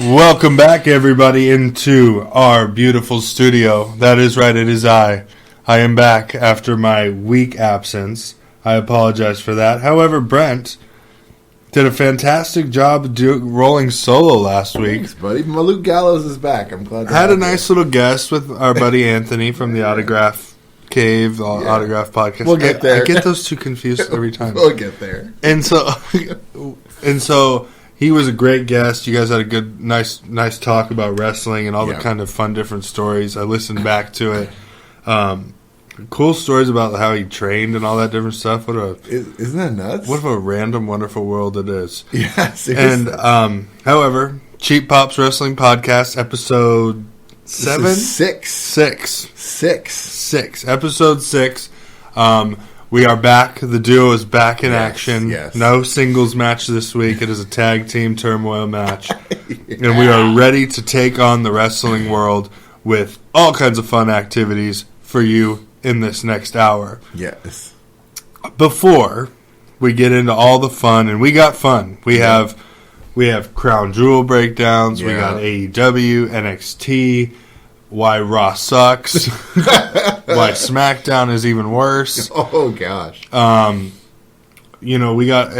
Welcome back, everybody, into our beautiful studio. That is right, it is I. I am back after my week absence. I apologize for that. However, Brent did a fantastic job rolling solo last week. Thanks, buddy. Luke Gallows is back. I'm glad to had a nice little guest with our buddy Anthony from the Autograph Cave, Autograph Podcast. We'll get there. I get those two confused every time. We'll get there. And so he was a great guest. You guys had a good, nice talk about wrestling and all the kind of fun, different stories. I listened back to it. Cool stories about how he trained and all that different stuff. Isn't that nuts? What a random, wonderful world it is. Yes. And however, Cheap Pops Wrestling Podcast, episode 7? Six. Episode 6. We are back. The duo is back in action. Yes. No singles match this week. It is a tag team turmoil match. And we are ready to take on the wrestling world with all kinds of fun activities for you in this next hour. Yes. Before we get into all the fun, and we got fun. We have Crown Jewel breakdowns. We got AEW, NXT, why Raw sucks, why SmackDown is even worse. Oh gosh. We got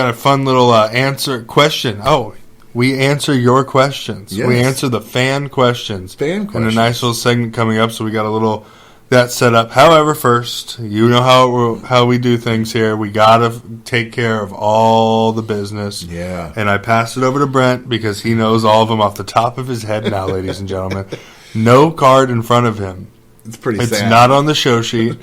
a fun little answer question. Oh, we answer your questions. Yes. We answer the fan questions. And a nice little segment coming up. So we got a little that set up. However, first, you know how we do things here. We gotta take care of all the business. Yeah. And I pass it over to Brent because he knows all of them off the top of his head now, ladies and gentlemen. No card in front of him. It's pretty It's sad. not on the show sheet.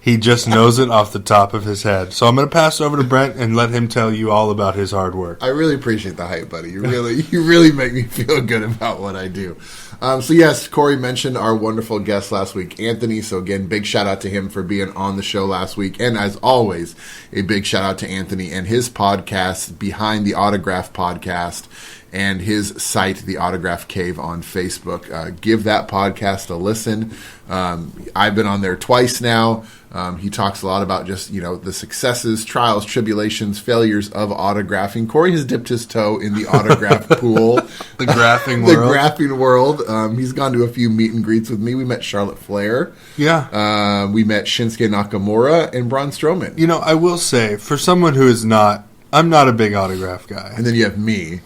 He just knows it off the top of his head. So I'm going to pass it over to Brent and let him tell you all about his hard work. I really appreciate the hype, buddy. You really make me feel good about what I do. So yes, Cory mentioned our wonderful guest last week, Anthony. So again, big shout out to him for being on the show last week. And as always, a big shout out to Anthony and his podcast, Behind the Autograph Podcast, and his site, The Autograph Cave on Facebook. Give that podcast a listen. I've been on there twice now. He talks a lot about just, the successes, trials, tribulations, failures of autographing. Cory has dipped his toe in the autograph pool. The graphing world. He's gone to a few meet and greets with me. We met Charlotte Flair. Yeah. We met Shinsuke Nakamura and Braun Strowman. I will say, for someone who is not, I'm not a big autograph guy. And then you have me.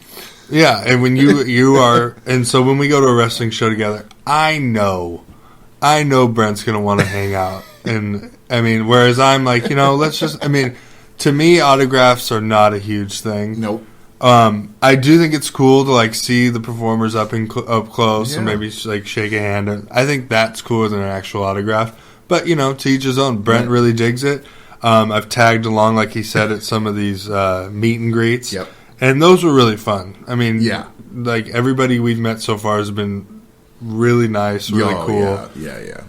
Yeah, and when you are, and so when we go to a wrestling show together, I know Brent's going to want to hang out. And, whereas I'm like, to me, autographs are not a huge thing. Nope. I do think it's cool to, see the performers up close and maybe, shake a hand. I think that's cooler than an actual autograph. But, to each his own. Brent really digs it. I've tagged along, like he said, at some of these meet and greets. Yep. And those were really fun. Everybody we've met so far has been really nice, really cool. Yeah.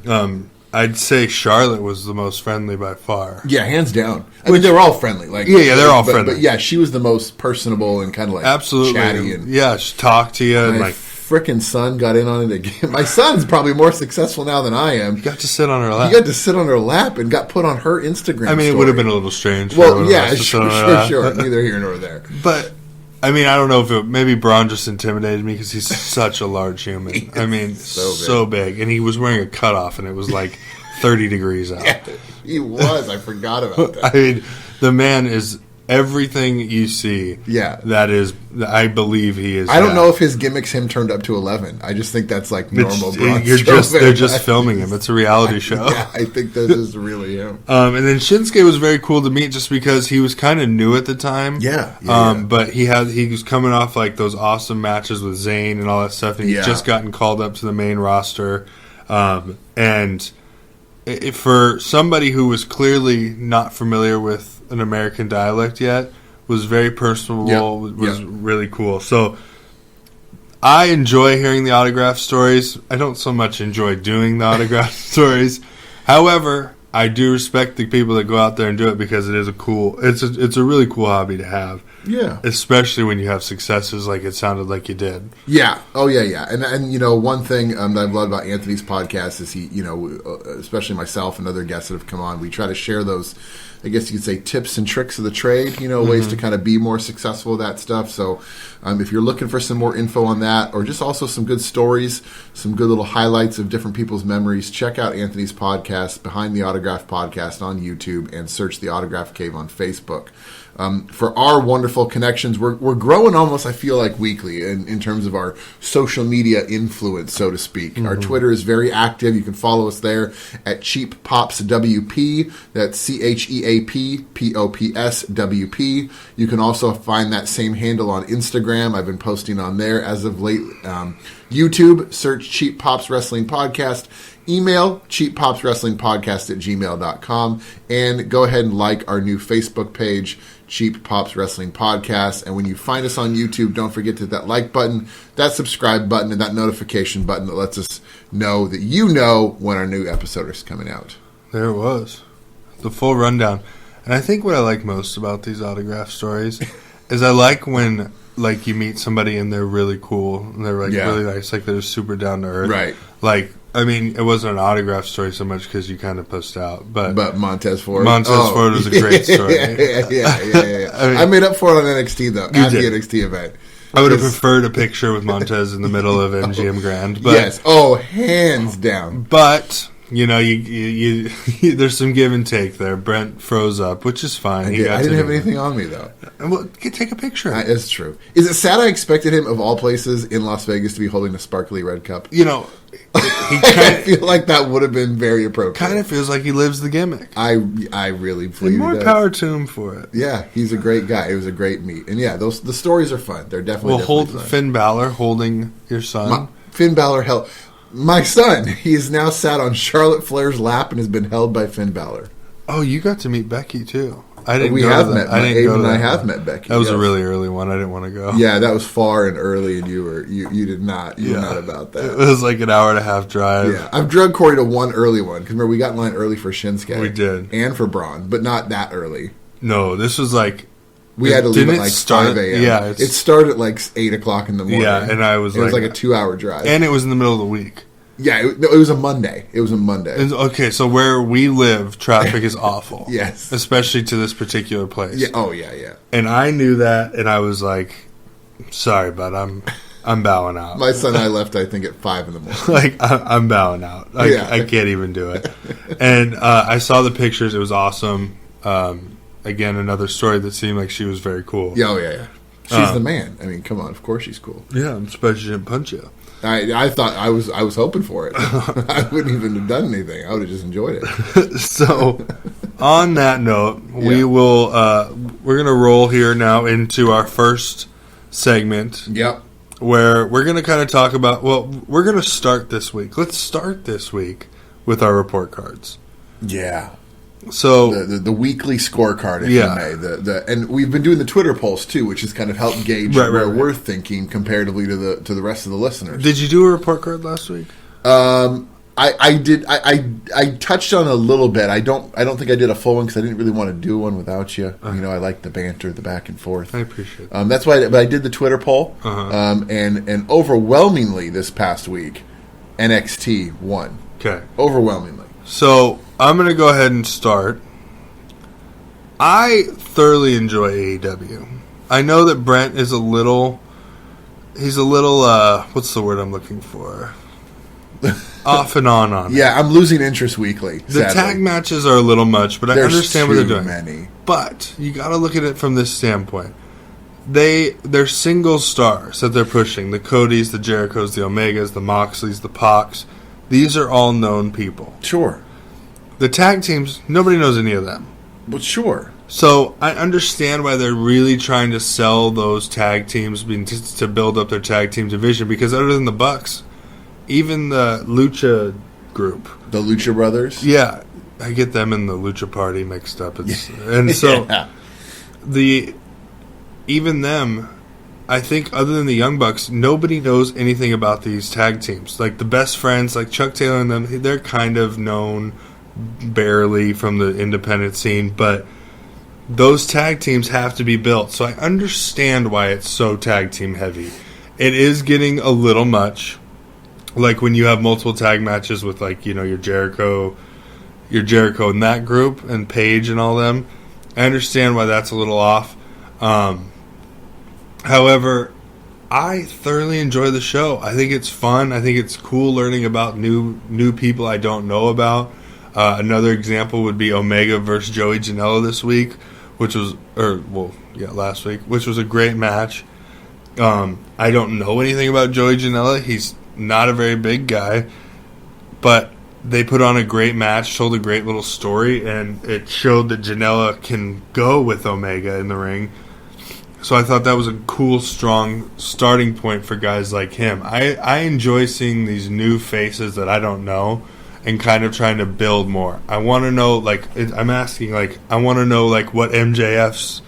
I'd say Charlotte was the most friendly by far. Yeah, hands down. They were all friendly. They're all friendly. But yeah, she was the most personable and kind of absolutely chatty. And she talked to you. My frickin' son got in on it again. My son's probably more successful now than I am. He got to sit on her lap. He got to sit on her lap and got put on her Instagram story. It would have been a little strange. Well, yeah, sure. Neither here nor there. But I don't know if maybe Braun just intimidated me because he's such a large human. So big. And he was wearing a cutoff, and it was 30 degrees out. Yeah, he was. I forgot about that. The man is everything you see. Yeah. I believe he is. I don't know if his gimmick's him turned up to 11. I just think that's normal Braun. They're just filming him. It's a reality show. Yeah, I think that's just really him. And then Shinsuke was very cool to meet just because he was kind of new at the time. Yeah. But he was coming off those awesome matches with Zayn and all that stuff, and he'd just gotten called up to the main roster. And for somebody who was clearly not familiar with an American dialect yet, was very personable, was really cool. So I enjoy hearing the autograph stories. I don't so much enjoy doing the autograph stories. However, I do respect the people that go out there and do it because it is it's a really cool hobby to have. Yeah. Especially when you have successes like it sounded like you did. Yeah. Oh, yeah. And one thing that I've loved about Anthony's podcast is he, especially myself and other guests that have come on, we try to share those I guess you could say, tips and tricks of the trade, ways to kind of be more successful with that stuff. So if you're looking for some more info on that, or just also some good stories, some good little highlights of different people's memories, check out Anthony's podcast, Behind the Autograph Podcast on YouTube, and search The Autograph Cave on Facebook. For our wonderful connections, we're growing almost, I feel like, weekly in terms of our social media influence, so to speak. Our Twitter is very active. You can follow us there at Cheap Pops WP. That's CheapPopsWP. You can also find that same handle on Instagram. I've been posting on there as of late. YouTube, search Cheap Pops Wrestling Podcast. Email cheappopswrestlingpodcast@gmail.com, and go ahead and like our new Facebook page, Cheap Pops Wrestling Podcast. And when you find us on YouTube, don't forget to hit that like button, that subscribe button, and that notification button that lets us know that you know when our new episode is coming out. There it was. The full rundown. And I think what I like most about these autograph stories is I like when you meet somebody and they're really cool and they're really nice, like they're super down to earth. Right. I mean, it wasn't an autograph story so much because you kind of pushed out. But Montez Ford? Ford was a great story. Yeah. I made up for it on NXT, though, at the NXT event. I would have preferred a picture with Montez in the middle of MGM Grand. But, yes. Oh, hands down. But, you there's some give and take there. Brent froze up, which is fine. I didn't have anything on me, though. Well, take a picture. It's true. Is it sad I expected him, of all places, in Las Vegas to be holding a sparkly red cup? I feel like that would have been very appropriate. Kind of feels like he lives the gimmick. I really believe more power to him for it. Yeah, he's a great guy. It was a great meet, and the stories are fun. They're definitely fun. Finn Balor holding your son. Finn Balor held my son. He is now sat on Charlotte Flair's lap and has been held by Finn Balor. Oh, you got to meet Becky too. I didn't. We have met. Abe and I have met Becky. That was a really early one. I didn't want to go. Yeah, that was far and early, and you did not. You were not about that. It was like an hour and a half drive. Yeah, I've drugged Cory to one early one because remember we got in line early for Shinsuke. We did, and for Braun, but not that early. No, this was like we had to leave at like 5 a.m. Yeah, it started at like 8 o'clock in the morning. Yeah, and it was like a 2-hour drive, and it was in the middle of the week. Yeah, it was a Monday. Okay, so where we live, traffic is awful. Yes. Especially to this particular place. Yeah. Oh, yeah. And I knew that, and I was like, sorry, bud, I'm bowing out. My son and I left, I think, at 5 in the morning. I'm bowing out. I can't even do it. And I saw the pictures. It was awesome. Again, another story that seemed like she was very cool. Yeah. She's the man. I mean, come on. Of course she's cool. Yeah, I'm surprised she didn't punch you. I thought I was hoping for it. I wouldn't even have done anything. I would have just enjoyed it. So, on that note, we're gonna roll here now into our first segment. Yep. Where we're gonna kind of talk about. Well, we're gonna start this week. Let's start this week with our report cards. Yeah. So the weekly scorecard, if you may, and we've been doing the Twitter polls too, which has kind of helped gauge where we're thinking comparatively to the rest of the listeners. Did you do a report card last week? I did. I touched on a little bit. I don't think I did a full one because I didn't really want to do one without you. I like the banter, the back and forth. I appreciate that. That's why. But I did the Twitter poll, and overwhelmingly this past week, NXT won. Okay, overwhelmingly. So I'm going to go ahead and start. I thoroughly enjoy AEW. I know that Brent is he's a little, what's the word I'm looking for? Off and on Yeah, I'm losing interest weekly. The tag matches are a little much, but I understand what they're doing. Many. But you got to look at it from this standpoint. They're single stars that they're pushing. The Codys, the Jerichos, the Omegas, the Moxleys, the Pacs. These are all known people. Sure. The tag teams, nobody knows any of them. But sure. So I understand why they're really trying to sell those tag teams to build up their tag team division, because other than the Bucks, even the Lucha group. The Lucha Brothers? Yeah. I get them and the Lucha Party mixed up. Even them, I think other than the Young Bucks, nobody knows anything about these tag teams. Like the Best Friends, like Chuck Taylor and them, they're kind of known barely from the independent scene, but those tag teams have to be built. So I understand why it's so tag team heavy. It is getting a little much. Like when you have multiple tag matches with your Jericho, your Jericho in that group and Paige and all them. I understand why that's a little off. However, I thoroughly enjoy the show. I think it's fun. I think it's cool learning about new people I don't know about. Another example would be Omega versus Joey Janela this week, last week, which was a great match. I don't know anything about Joey Janela. He's not a very big guy, but they put on a great match, told a great little story, and it showed that Janela can go with Omega in the ring. So I thought that was a cool, strong starting point for guys like him. I enjoy seeing these new faces that I don't know and kind of trying to build more. I want to know, I want to know, what MJF's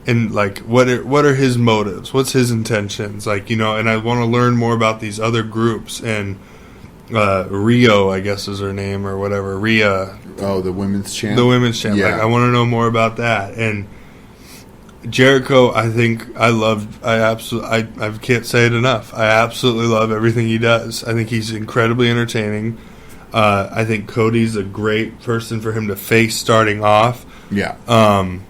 and, what are his motives? What's his intentions? And I want to learn more about these other groups. And Rio, I guess is her name or whatever. Rhea. Oh, the women's champ? The women's champ. Yeah. I want to know more about that. And Jericho, I can't say it enough. I absolutely love everything he does. I think he's incredibly entertaining. I think Cody's a great person for him to face starting off. Yeah. I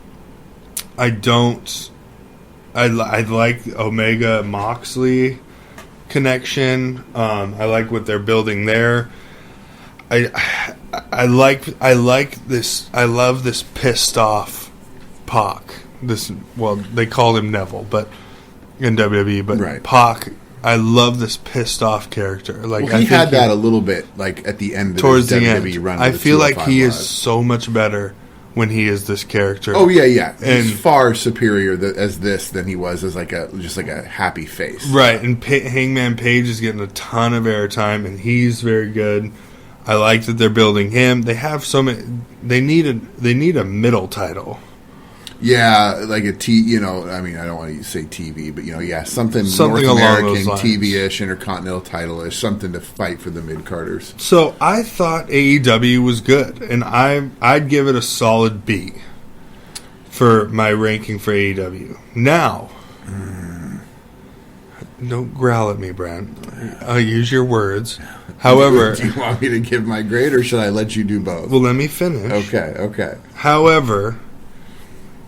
like Omega Moxley connection. I like what they're building there. I like this. I love this pissed off Pac. They called him Neville, but in WWE, but right. Pac, I love this pissed off character. He had that a little bit, at the end of towards his the WWE end. run. I feel like he Live. is so much better when he is this character. Oh yeah. And he's far superior as this than he was as just a happy face. Right, and Hangman Page is getting a ton of airtime, and he's very good. I like that they're building him. They have so many. They need a middle title. Yeah, like I don't want to say TV, but something North along American, those lines. TV-ish, Intercontinental title-ish, something to fight for the mid-carders. So I thought AEW was good, and I'd give it a solid B for my ranking for AEW. Now, don't growl at me, Brent. I'll use your words. However, do you want me to give my grade, or should I let you do both? Well, let me finish. Okay. However,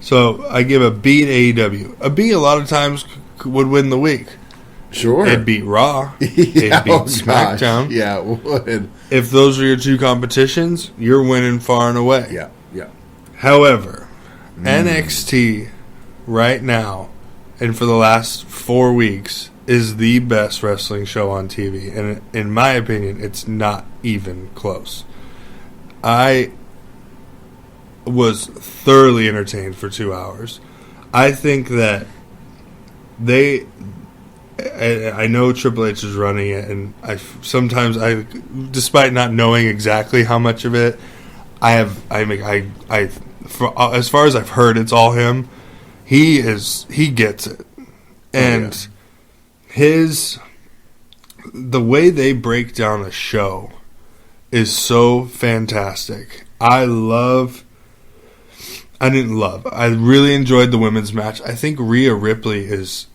so I give a B to AEW. A B a lot of times would win the week. Sure. It beat Raw. Yeah, it beat SmackDown. Gosh. Yeah, it would. If those are your two competitions, you're winning far and away. Yeah. However, NXT right now and for the last 4 weeks is the best wrestling show on TV. And in my opinion, it's not even close. I was thoroughly entertained for 2 hours. I think that I know Triple H is running it, and sometimes despite not knowing exactly how much of it, as far as I've heard, it's all him. He gets it, and the way they break down a show is so fantastic. I really enjoyed the women's match. I think Rhea Ripley is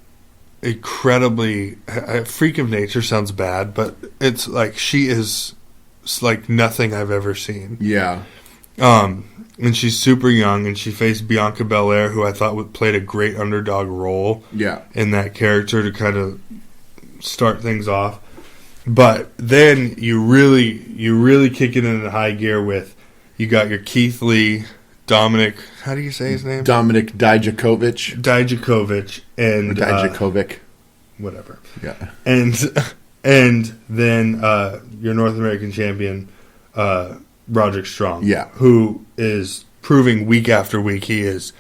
incredibly a freak of nature. Sounds bad, but it's like she is like nothing I've ever seen. Yeah. And she's super young, and she faced Bianca Belair, who I thought played a great underdog role. Yeah. In that character to kind of start things off. But then you really kick it into high gear with you got your Keith Lee, Dominic, how do you say his name? Dominic Dijakovic. And Dijakovic. Whatever. Yeah. And then your North American champion, Roderick Strong. Yeah. Who is proving week after week he is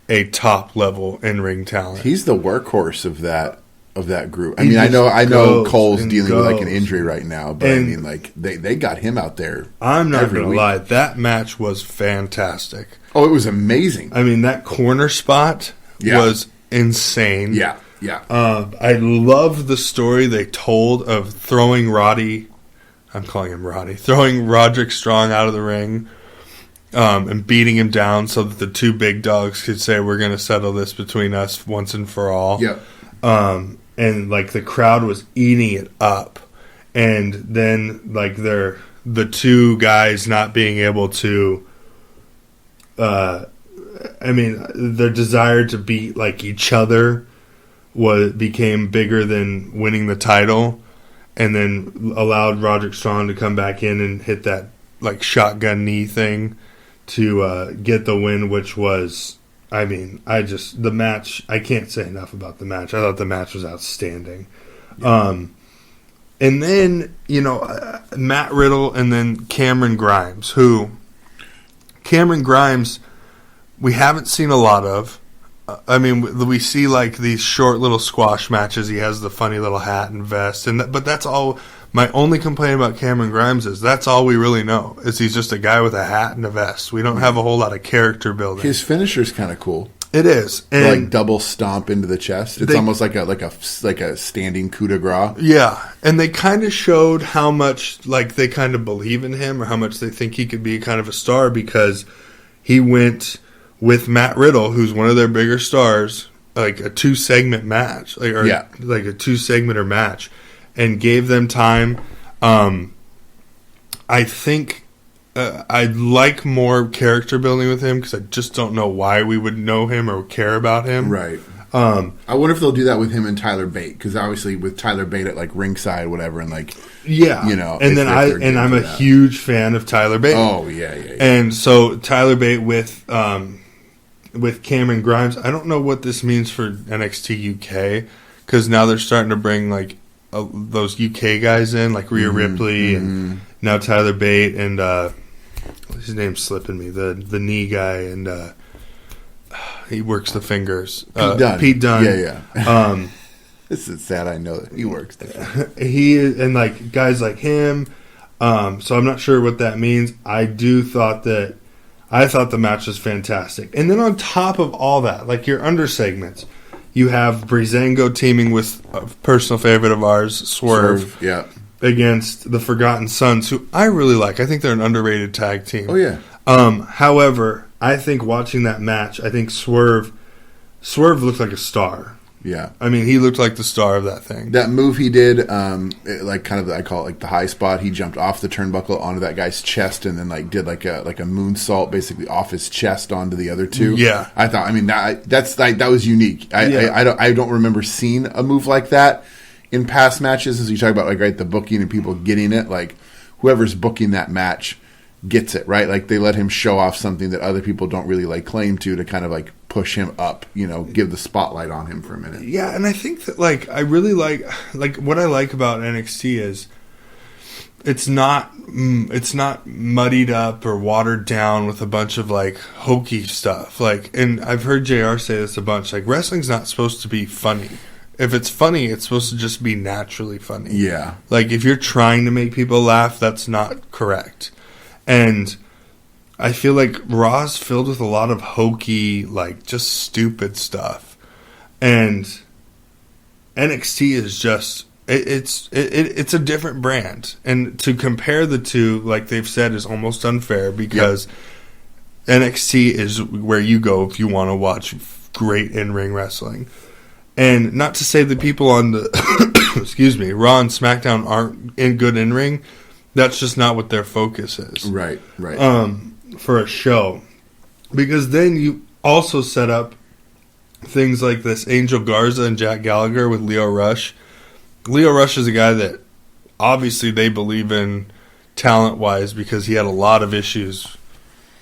a top level in-ring talent. He's the workhorse of that group. I mean, I know Cole's dealing with an injury right now, but I mean, they got him out there. I'm not going to lie, that match was fantastic. Oh, it was amazing. I mean, that corner spot was insane. Yeah. I loved the story they told of throwing Roddy. I'm calling him Roddy. Throwing Roderick Strong out of the ring. And beating him down so that the two big dogs could say, we're going to settle this between us once and for all. Yep. And the crowd was eating it up. And then, their the two guys not being able to. Their desire to beat like each other became bigger than winning the title, and then allowed Roderick Strong to come back in and hit that like shotgun knee thing to get the win, which was, the match. I can't say enough about the match. I thought the match was outstanding. Yeah. And then Matt Riddle and then Cameron Grimes, we haven't seen a lot of. We see like these short little squash matches. He has the funny little hat and vest, but that's all. My only complaint about Cameron Grimes is that's all we really know. Is he's just a guy with a hat and a vest. We don't have a whole lot of character building. His finisher's kind of cool. It is, and like double stomp into the chest. It's almost like a standing coup de grace. Yeah, and they kind of showed how much like they kind of believe in him, or how much they think he could be kind of a star, because he went with Matt Riddle, who's one of their bigger stars, like a 2-segment match, like a 2-segmenter match, and gave them time. I think I'd like more character building with him, because I just don't know why we would know him or care about him. Right. I wonder if they'll do that with him and Tyler Bate, because obviously with Tyler Bate at like ringside, whatever, and like and then I'm a huge fan of Tyler Bate. Oh yeah. And so Tyler Bate with Cameron Grimes, I don't know what this means for NXT UK, because now they're starting to bring like those UK guys in, like Rhea Ripley and now Tyler Bate and his name's slipping me, the knee guy, and he works the fingers. Pete Dunne. Yeah. This is sad. I know that he works. He is, and like guys like him. So I'm not sure what that means. I thought the match was fantastic. And then on top of all that, like your under segments, you have Breezango teaming with a personal favorite of ours, Swerve, against the Forgotten Sons, who I really like. I think they're an underrated tag team. Oh, yeah. However, I think watching that match, I think Swerve looked like a star. Yeah. He looked like the star of that thing. That move he did, I call it like the high spot. He jumped off the turnbuckle onto that guy's chest and then like did like a moonsault basically off his chest onto the other two. Yeah. I thought, that was unique. I don't remember seeing a move like that in past matches. As you talk about, like, right, the booking and people getting it, like whoever's booking that match gets it, right? Like they let him show off something that other people don't really like claim to kind of like push him up, give the spotlight on him for a minute. Yeah, and I think that like I really like what I like about NXT is it's not muddied up or watered down with a bunch of like hokey stuff. Like, and I've heard JR say this a bunch, like wrestling's not supposed to be funny. If it's funny, it's supposed to just be naturally funny. Yeah. Like if you're trying to make people laugh, that's not correct. And I feel like Raw's filled with a lot of hokey, like just stupid stuff, and NXT is just it's a different brand. And to compare the two, like they've said, is almost unfair, because NXT is where you go if you want to watch great in-ring wrestling. And not to say that people on the Raw and SmackDown aren't good in-ring. That's just not what their focus is. Right. For a show. Because then you also set up things like this Angel Garza and Jack Gallagher with Lio Rush. Lio Rush is a guy that obviously they believe in talent-wise, because he had a lot of issues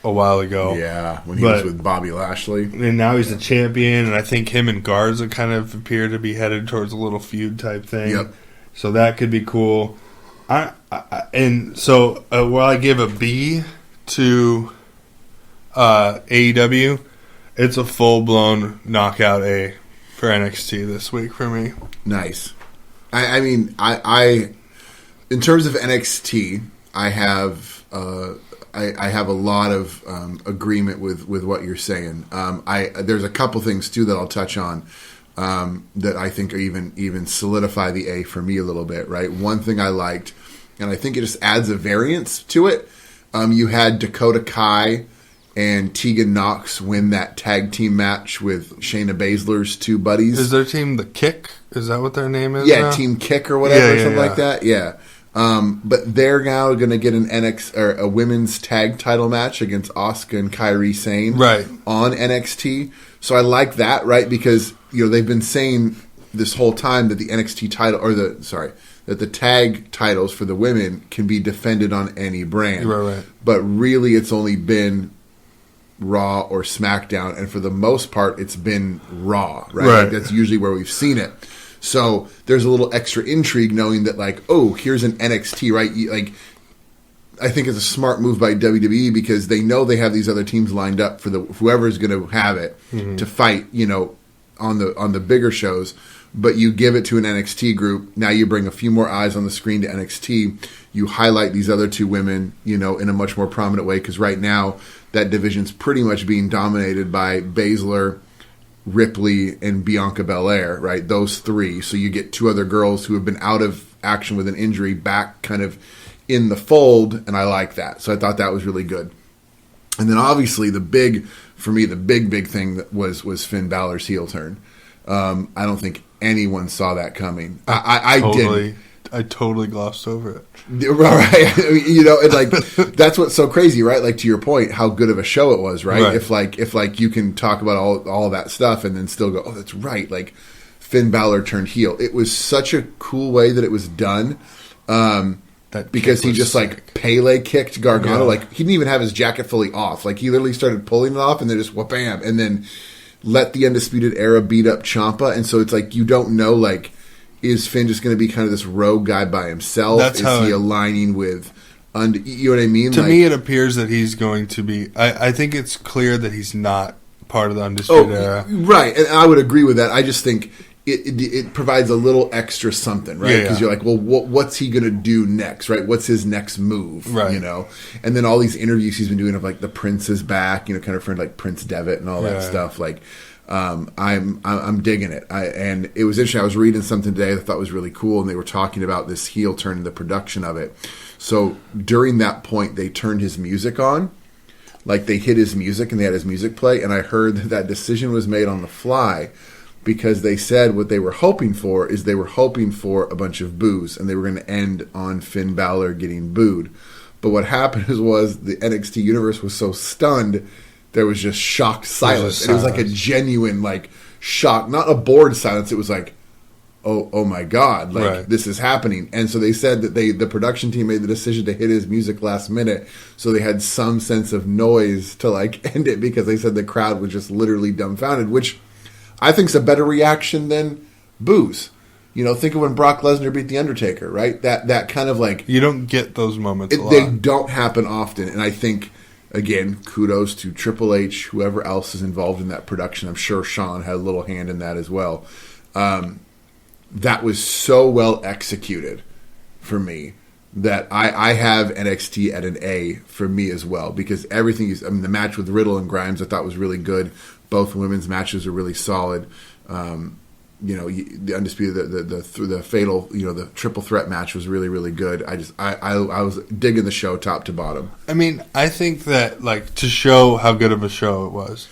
a while ago. Yeah, when he was with Bobby Lashley. And now he's a champion, and I think him and Garza kind of appear to be headed towards a little feud type thing. Yep. So that could be cool. While I give a B to AEW, it's a full-blown knockout A for NXT this week for me. Nice. I in terms of NXT, I have a lot of agreement with what you're saying. There's a couple things too that I'll touch on that I think are even solidify the A for me a little bit. Right, one thing I liked, and I think it just adds a variance to it. You had Dakota Kai and Tegan Nox win that tag team match with Shayna Baszler's two buddies. Is their team the Kick? Is that what their name is? Yeah, now? Team Kick or whatever, something like that. Yeah. But they're now going to get an a women's tag title match against Asuka and Kairi Sane on NXT. So I like that, right? Because they've been saying this whole time that the NXT title, that the tag titles for the women can be defended on any brand. Right. But really, it's only been Raw or SmackDown, and for the most part, it's been Raw, right? Like, that's usually where we've seen it. So there's a little extra intrigue knowing that, like, oh, here's an NXT, right? Like, I think it's a smart move by WWE because they know they have these other teams lined up for whoever's going to have it to fight, on the bigger shows. But you give it to an NXT group. Now you bring a few more eyes on the screen to NXT. You highlight these other two women, in a much more prominent way because right now that division's pretty much being dominated by Baszler, Ripley, and Bianca Belair, right? Those three. So you get two other girls who have been out of action with an injury back kind of in the fold, and I like that. So I thought that was really good. And then obviously the big thing that was Finn Balor's heel turn. I don't think anyone saw that coming. I didn't. I totally glossed over it. Right. And like that's what's so crazy, right? Like to your point, how good of a show it was, right? If you can talk about all that stuff and then still go, oh, that's right. Like Finn Balor turned heel. It was such a cool way that it was done. Because he just like Pele kicked Gargano. Yeah. Like he didn't even have his jacket fully off. Like he literally started pulling it off and then just wha-bam. And then let the Undisputed Era beat up Ciampa. And so it's like you don't know, like, is Finn just going to be kind of this rogue guy by himself? Is he aligning with... you know what I mean? To me, it appears that he's going to be... I think it's clear that he's not part of the Undisputed Era. Right, and I would agree with that. I just think it provides a little extra something, right? Because you're like, well, what's he going to do next, right? What's his next move, right? And then all these interviews he's been doing of like the Prince is back, kind of friend like Prince Devitt and all that stuff. Like, I'm digging it. And it was interesting. I was reading something today that I thought was really cool, and they were talking about this heel turn and the production of it. So during that point, they turned his music on. Like they hit his music and they had his music play, and I heard that decision was made on the fly. Because they said what they were hoping for is they were hoping for a bunch of boos, and they were going to end on Finn Balor getting booed. But what happened was the NXT universe was so stunned, there was just shocked silence. And it was like a genuine, like, shock, not a bored silence. It was like, oh my God, like this is happening. And so they said that the production team made the decision to hit his music last minute, so they had some sense of noise to like end it because they said the crowd was just literally dumbfounded, which I think is a better reaction than boos. Think of when Brock Lesnar beat The Undertaker, right? That kind of like... You don't get those moments a lot. They don't happen often. And I think, again, kudos to Triple H, whoever else is involved in that production. I'm sure Sean had a little hand in that as well. That was so well executed for me that I have NXT at an A for me as well. Because everything is... I mean, the match with Riddle and Grimes I thought was really good. Both women's matches are really solid. The Undisputed, the Fatal, the Triple Threat match was really, really good. I was digging the show top to bottom. I mean, I think that, like, to show how good of a show it was,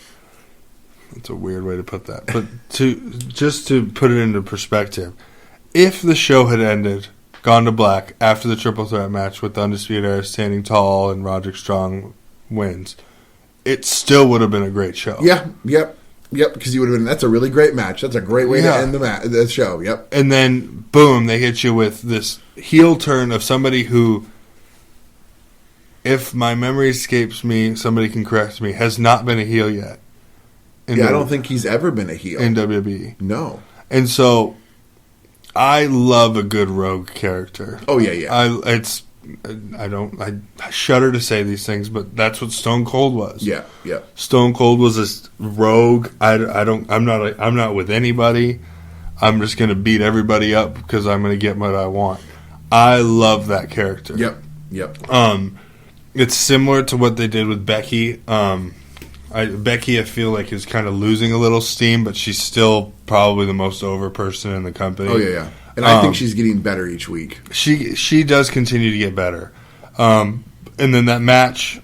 it's a weird way to put that, but to put it into perspective, if the show had ended, gone to black after the Triple Threat match with the Undisputed Era standing tall and Roderick Strong wins, it still would have been a great show. Yeah, yep, because you would have been, that's a really great match. That's a great way to end the show, yep. And then, boom, they hit you with this heel turn of somebody who, if my memory escapes me, somebody can correct me, has not been a heel yet. I don't think he's ever been a heel. In WWE. No. And so, I love a good rogue character. Oh, yeah. I shudder to say these things, but that's what Stone Cold was. Yeah. Stone Cold was a rogue. I'm not with anybody. I'm just going to beat everybody up because I'm going to get what I want. I love that character. Yep. It's similar to what they did with Becky. Becky, I feel like, is kind of losing a little steam, but she's still probably the most over person in the company. Oh, yeah. And I think she's getting better each week. She does continue to get better. And then that match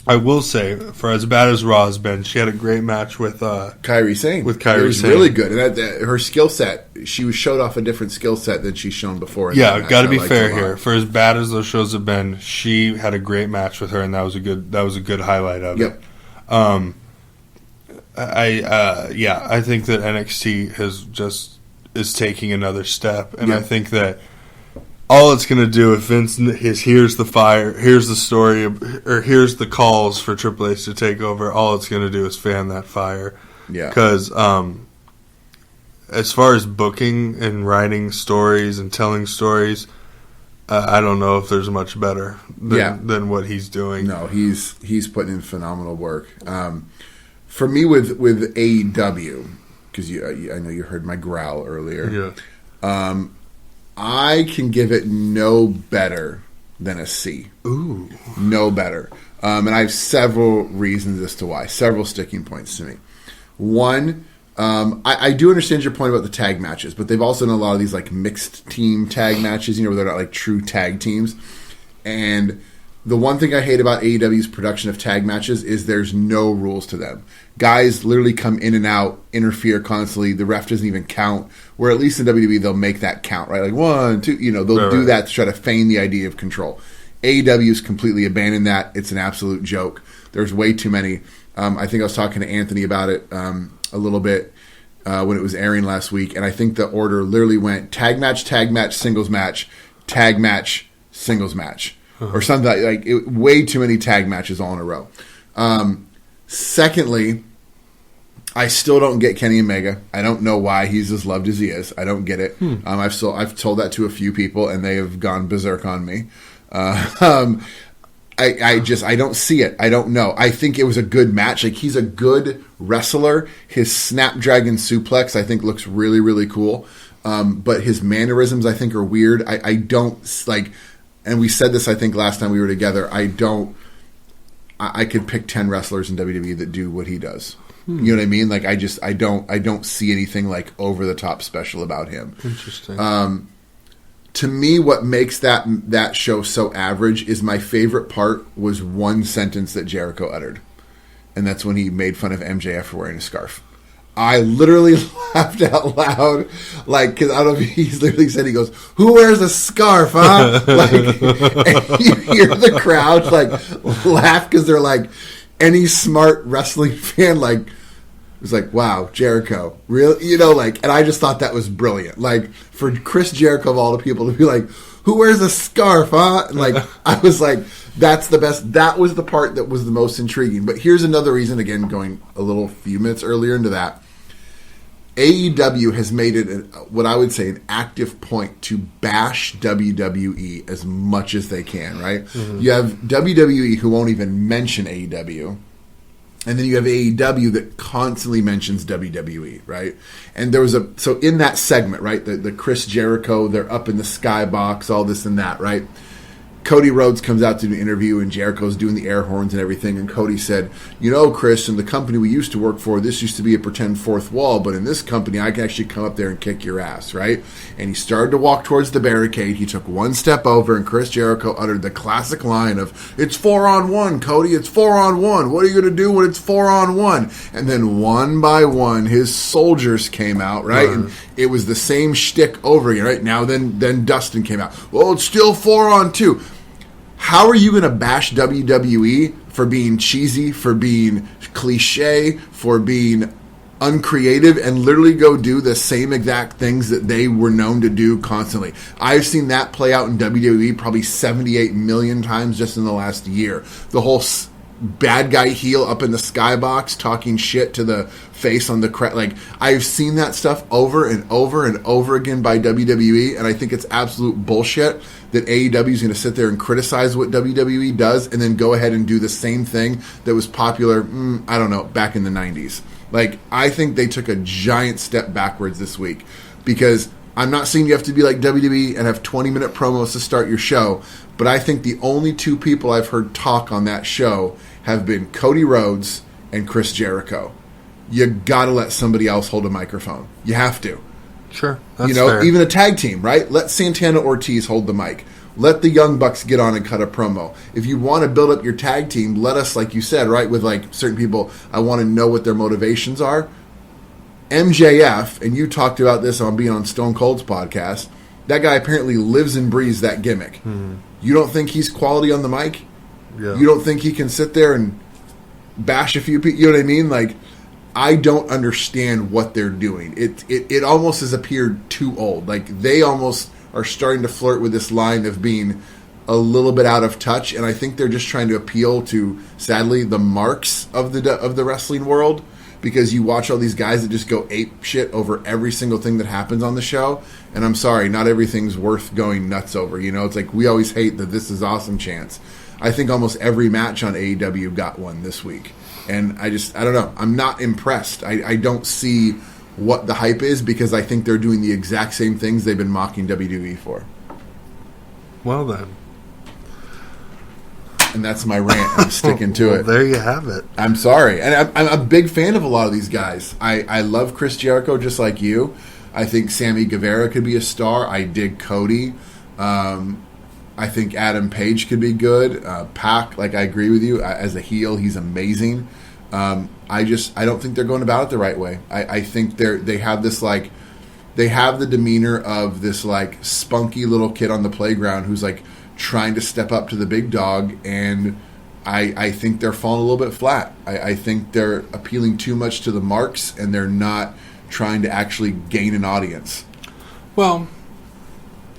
I will say, for as bad as Raw has been, she had a great match with Kairi Sane. With Kairi Sane. It was really good. And her skill set, she showed off a different skill set than she's shown before. Yeah, got to be fair here. For as bad as those shows have been, she had a great match with her, and that was a good highlight of it. I think that NXT is taking another step, and I think that all it's going to do if Vince here's the fire, here's the story, or here's the calls for Triple H to take over, all it's going to do is fan that fire. Yeah. Because as far as booking and writing stories and telling stories, I don't know if there's much better than what he's doing. No, he's putting in phenomenal work. For me, with AEW, because I know you heard my growl earlier. Yeah. I can give it no better than a C. Ooh. No better. And I have several reasons as to why. Several sticking points to me. One, I do understand your point about the tag matches, but they've also done a lot of these like mixed team tag matches, where they're not like true tag teams. And the one thing I hate about AEW's production of tag matches is there's no rules to them. Guys literally come in and out, interfere constantly. The ref doesn't even count. Where at least in WWE, they'll make that count, right? Like 1, 2, they'll do that to try to feign the idea of control. AEW's completely abandoned that. It's an absolute joke. There's way too many. I think I was talking to Anthony about it a little bit when it was airing last week, and I think the order literally went tag match, singles match, tag match, singles match. Or something like way too many tag matches all in a row. Secondly, I still don't get Kenny Omega. I don't know why he's as loved as he is. I don't get it. I've told that to a few people, and they have gone berserk on me. I don't see it. I don't know. I think it was a good match. Like, he's a good wrestler. His Snapdragon suplex, I think, looks really, really cool. But his mannerisms, I think, are weird. I don't like. And we said this, I think, last time we were together. I could pick 10 wrestlers in WWE that do what he does. You know what I mean? Like, I don't see anything like over the top special about him. Interesting. To me, what makes that show so average is my favorite part was one sentence that Jericho uttered, and that's when he made fun of MJF for wearing a scarf. I literally laughed out loud, like, because I don't know if he's literally said, he goes, "Who wears a scarf, huh?" Like, and you hear the crowd like laugh because they're like, any smart wrestling fan like was like, "Wow, Jericho, really?" Like, and I just thought that was brilliant. Like, for Chris Jericho of all the people to be like, "Who wears a scarf, huh?" And like, I was like, that's the best. That was the part that was the most intriguing. But here's another reason, again, going a few minutes earlier into that. AEW has made it what I would say an active point to bash WWE as much as they can, right? Mm-hmm. You have WWE who won't even mention AEW. And then you have AEW that constantly mentions WWE, right? And there was so in that segment, right, the Chris Jericho, they're up in the skybox, all this and that, right? Cody Rhodes comes out to do an interview, and Jericho's doing the air horns and everything, and Cody said, "Chris, in the company we used to work for, this used to be a pretend fourth wall, but in this company, I can actually come up there and kick your ass," right? And he started to walk towards the barricade. He took one step over, and Chris Jericho uttered the classic line of, "It's 4-on-1, Cody, it's 4-on-1. What are you going to do when it's 4-on-1? And then one by one, his soldiers came out, right? And it was the same shtick over again, right? Now then Dustin came out. Well, it's still 4-on-2. How are you going to bash WWE for being cheesy, for being cliche, for being uncreative, and literally go do the same exact things that they were known to do constantly? I've seen that play out in WWE probably 78 million times just in the last year. The whole bad guy heel up in the skybox talking shit to the face on the like, I've seen that stuff over and over and over again by WWE, and I think it's absolute bullshit that AEW is going to sit there and criticize what WWE does and then go ahead and do the same thing that was popular, I don't know, back in the 90s. Like, I think they took a giant step backwards this week, because I'm not saying you have to be like WWE and have 20-minute promos to start your show, but I think the only two people I've heard talk on that show have been Cody Rhodes and Chris Jericho. You got to let somebody else hold a microphone. You have to. Sure, that's fair. Even a tag team, right? Let Santana Ortiz hold the mic. let the Young Bucks get on and cut a promo. If you want to build up your tag team, let us, like you said, right, with like certain people, I want to know what their motivations are. MJF, and you talked about this on being on Stone Cold's podcast, that guy apparently lives and breathes that gimmick. Mm-hmm. You don't think he's quality on the mic? Yeah. You don't think he can sit there and bash a few people? You know what I mean? Like, I don't understand what they're doing. It almost has appeared too old. Like, they almost are starting to flirt with this line of being a little bit out of touch, and I think they're just trying to appeal to, sadly, the marks of the wrestling world, because you watch all these guys that just go ape shit over every single thing that happens on the show, and I'm sorry, not everything's worth going nuts over. You know, it's like we always hate the This Is Awesome chants. I think almost every match on AEW got one this week. And I don't know. I'm not impressed. I don't see what the hype is, because I think they're doing the exact same things they've been mocking WWE for. Well, then. And that's my rant. I'm sticking to it. There you have it. I'm sorry. And I'm a big fan of a lot of these guys. I love Chris Jericho just like you. I think Sammy Guevara could be a star. I dig Cody. I think Adam Page could be good. Pac, like, I agree with you. As a heel, he's amazing. I don't think they're going about it the right way. I think they have this, like, they have the demeanor of this, like, spunky little kid on the playground who's, like, trying to step up to the big dog, and I think they're falling a little bit flat. I think they're appealing too much to the marks, and they're not trying to actually gain an audience. Well,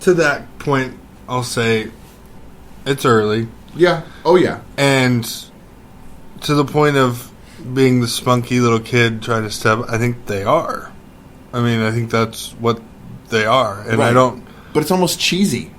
to that point, I'll say it's early. Yeah. Oh, yeah. And to the point of being the spunky little kid trying to step, I think they are. I mean, I think that's what they are. And right. I don't... But it's almost cheesy.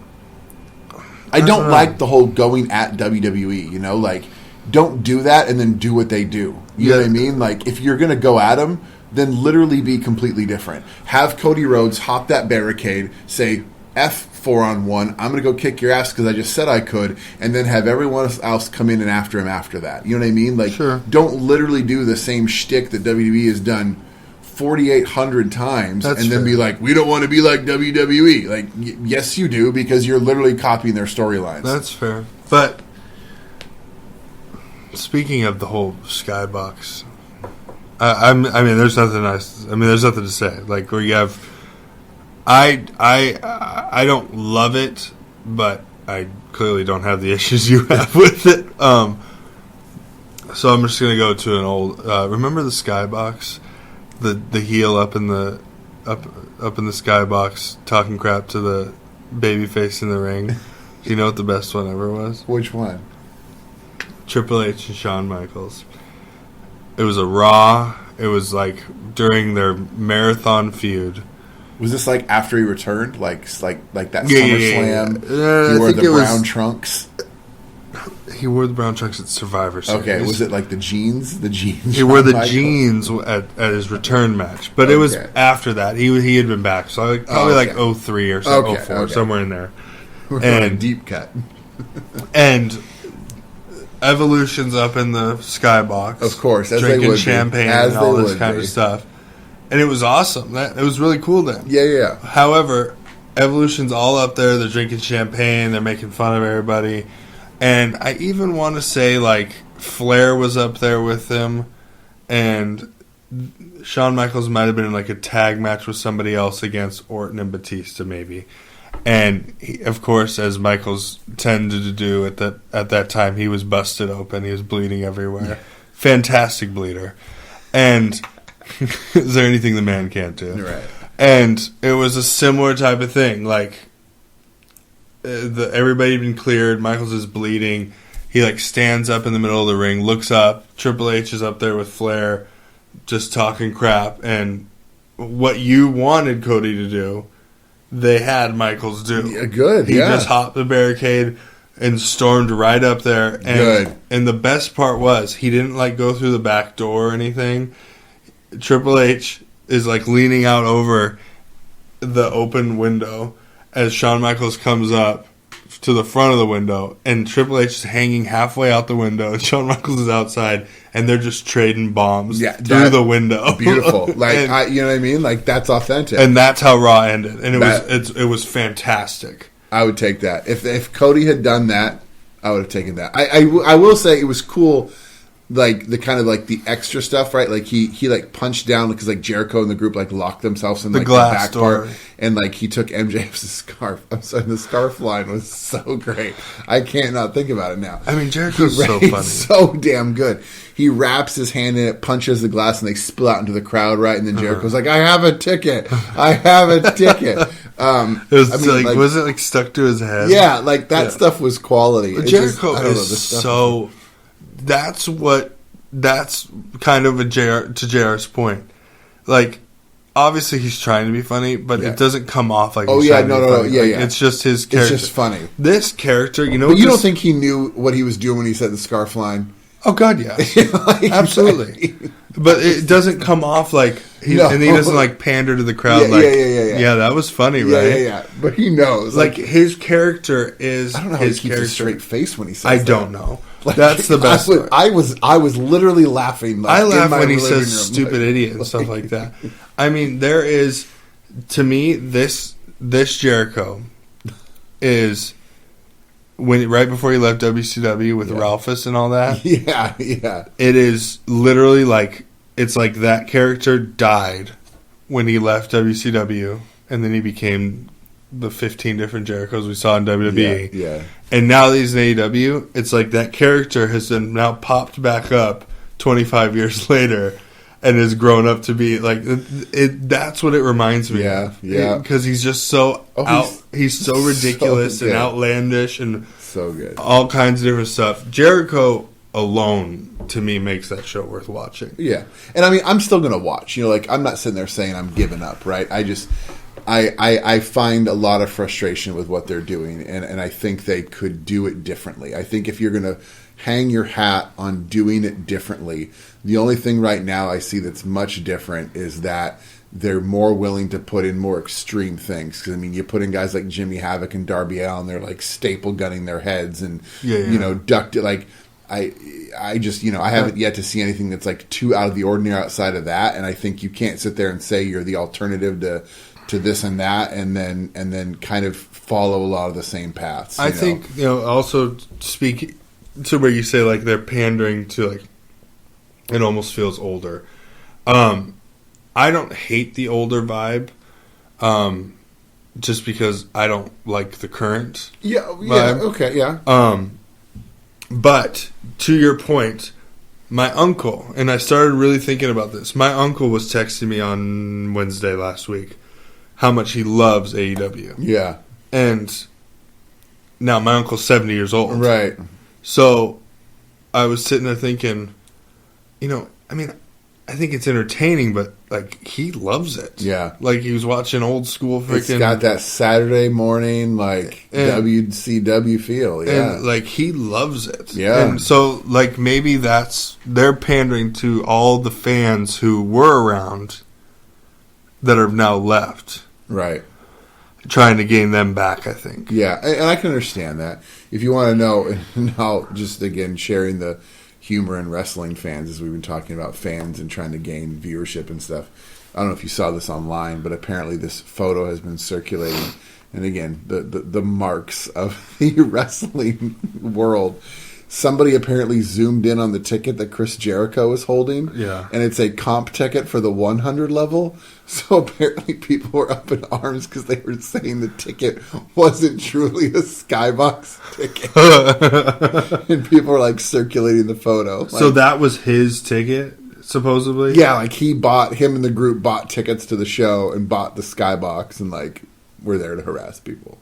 I don't like the whole going at WWE, you know? Like, don't do that and then do what they do. You know what I mean? Like, if you're going to go at them, then literally be completely different. Have Cody Rhodes hop that barricade, say, F 4-on-1, I'm going to go kick your ass because I just said I could, and then have everyone else come in and after him after that. You know what I mean? Like, sure. Don't literally do the same shtick that WWE has done 4,800 times. That's and then fair. Be like, we don't want to be like WWE. Like, yes, you do, because you're literally copying their storylines. That's fair. But speaking of the whole Skybox, I mean, there's nothing nice. I mean, there's nothing to say. Like, where you have, I don't love it, but I clearly don't have the issues you have with it. So I'm just gonna go to an old. Remember the Skybox, the heel up in the Skybox talking crap to the babyface in the ring. Do you know what the best one ever was? Which one? Triple H and Shawn Michaels. It was a Raw. It was like during their marathon feud. Was this like after he returned, like that SummerSlam? Yeah. He wore the brown trunks. He wore the brown trunks at Survivor Series. Okay, was it like the jeans? The jeans. He wore the jeans at his return match, but it was after that. He had been back, so probably like 03 or so, 04, somewhere in there. And deep cut. And Evolution's up in the Skybox, of course, as drinking they would champagne and all this kind of stuff. And it was awesome. It was really cool then. Yeah. However, Evolution's all up there. They're drinking champagne. They're making fun of everybody. And I even want to say, like, Flair was up there with them. And Shawn Michaels might have been in, like, a tag match with somebody else against Orton and Batista, maybe. And, he, of course, as Michaels tended to do at that time, he was busted open. He was bleeding everywhere. Yeah. Fantastic bleeder. And... is there anything the man can't do? Right. And it was a similar type of thing. Like, everybody had been cleared. Michaels is bleeding. He, like, stands up in the middle of the ring, looks up. Triple H is up there with Flair, just talking crap. And what you wanted Cody to do, they had Michaels do. Yeah, good, He just hopped the barricade and stormed right up there. And, good. And the best part was, he didn't, like, go through the back door or anything. Triple H is like leaning out over the open window as Shawn Michaels comes up to the front of the window, and Triple H is hanging halfway out the window, and Shawn Michaels is outside, and they're just trading bombs through the window. Beautiful, like you know what I mean? Like, that's authentic, and that's how Raw ended, and it was fantastic. I would take that. If Cody had done that, I would have taken that. I will say it was cool, like the kind of like the extra stuff, right? Like he like punched down because like Jericho and the group like locked themselves in like the back door, and like he took MJF's scarf. I'm sorry, the scarf line was so great. I can't not think about it now. I mean, Jericho's so funny, so damn good. He wraps his hand in it, punches the glass, and they spill out into the crowd, right? And then Jericho's like, "I have a ticket. I have a ticket." Was it like stuck to his head? Yeah, like that stuff was quality. Jericho is so. That's kind of to JR's point. Like, obviously he's trying to be funny, but it doesn't come off like he's trying to be funny. It's just his character. It's just funny. This character, But you don't think he knew what he was doing when he said the scarf line? Oh, God, yes. Absolutely. But it doesn't come off like... And he doesn't, like, pander to the crowd yeah, that was funny, right? Yeah. But he knows. Like his character is... I don't know how he keeps a straight face when he says that. I don't know. Like, that's the best part. I was literally laughing. Like, I laugh when he says stupid idiot and stuff like that. I mean, there is... To me, this Jericho is... right before he left WCW with Ralphus and all that. Yeah. It is literally like... It's like that character died when he left WCW, and then he became the 15 different Jerichos we saw in WWE. Yeah. And now that he's in AEW, it's like that character has then now popped back up 25 years later and has grown up to be like... that's what it reminds me of. Yeah. Because he's just so he's so ridiculous and outlandish and so good. All kinds of different stuff. Jericho alone, to me, makes that show worth watching. Yeah. And I mean, I'm still going to watch. You know, like, I'm not sitting there saying I'm giving up, right? I find a lot of frustration with what they're doing, and I think they could do it differently. I think if you're going to hang your hat on doing it differently, the only thing right now I see that's much different is that they're more willing to put in more extreme things. Because, I mean, you put in guys like Jimmy Havoc and Darby Allin, they're like staple gunning their heads and, you know, ducked it. Like, I just, you know, I haven't yet to see anything that's like too out of the ordinary outside of that. And I think you can't sit there and say you're the alternative to this and that, and then kind of follow a lot of the same paths. I think, you know, also speak to where you say like they're pandering to, like, it almost feels older. I don't hate the older vibe, just because I don't like the current vibe. Okay, yeah. But to your point, my uncle, and I started really thinking about this. My uncle was texting me on Wednesday last week how much he loves AEW. Yeah. And now my uncle's 70 years old. Right. So I was sitting there thinking, you know, I mean, I think it's entertaining, but like he loves it. Yeah. Like he was watching old school freaking... It's got that Saturday morning, like, WCW feel. Yeah. And like he loves it. Yeah. And so like maybe they're pandering to all the fans who were around that are now left. Right. Trying to gain them back, I think. Yeah. And I can understand that. If you want to know, and I'll just again sharing the humor in wrestling fans, as we've been talking about fans and trying to gain viewership and stuff. I don't know if you saw this online, but apparently this photo has been circulating. And again, the marks of the wrestling world. Somebody apparently zoomed in on the ticket that Chris Jericho is holding. Yeah. And it's a comp ticket for the 100 level. So apparently people were up in arms because they were saying the ticket wasn't truly a Skybox ticket. And people were like circulating the photo. Like, so that was his ticket, supposedly? Yeah, like him and the group bought tickets to the show and bought the Skybox and like were there to harass people.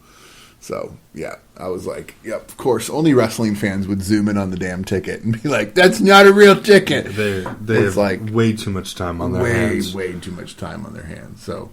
So, yeah, I was like, yep, of course, only wrestling fans would zoom in on the damn ticket and be like, that's not a real ticket. They have like way too much time on their hands. Way too much time on their hands. So,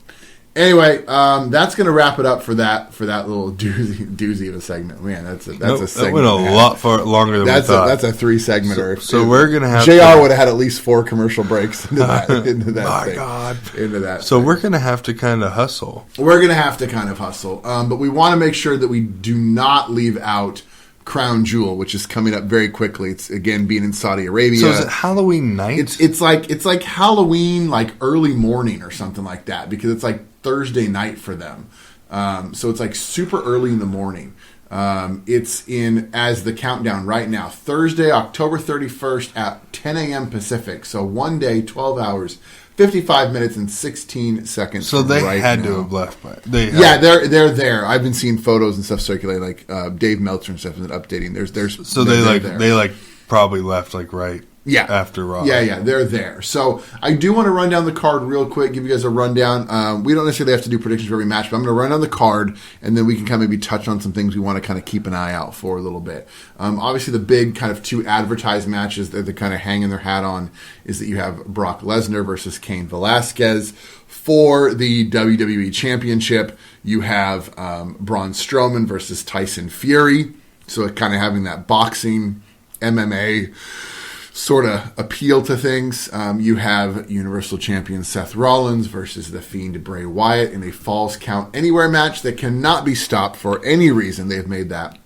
anyway, that's going to wrap it up for that little doozy of a segment. Man, that's a segment. That went a lot longer than we thought. That's a 3-segmenter. So we're going to have JR would have had at least 4 commercial breaks into that. My thing. God. Into that. So we're going to have to kind of hustle. We're going to have to kind of hustle. But we want to make sure that we do not leave out Crown Jewel, which is coming up very quickly. It's again being in Saudi Arabia. So is it Halloween night? It's like Halloween, like early morning or something like that, because it's like Thursday night for them. So it's like super early in the morning. It's in as the countdown right now, Thursday, October 31st at 10 a.m. Pacific. So one day, 12 hours, 55 minutes, and 16 seconds. So they right had now. to have left by. They're there. I've been seeing photos and stuff circulating. Like Dave Meltzer and stuff has been updating. So they probably left like right. Yeah. After Raw. Yeah, they're there. So I do want to run down the card real quick, give you guys a rundown. We don't necessarily have to do predictions for every match, but I'm going to run down the card, and then we can kind of maybe touch on some things we want to kind of keep an eye out for a little bit. Obviously, the big kind of two advertised matches that they're kind of hanging their hat on is that you have Brock Lesnar versus Cain Velasquez. For the WWE Championship, you have Braun Strowman versus Tyson Fury. So kind of having that boxing, MMA sort of appeal to things. You have Universal Champion Seth Rollins versus The Fiend Bray Wyatt in a Falls Count Anywhere match that cannot be stopped for any reason. They've made that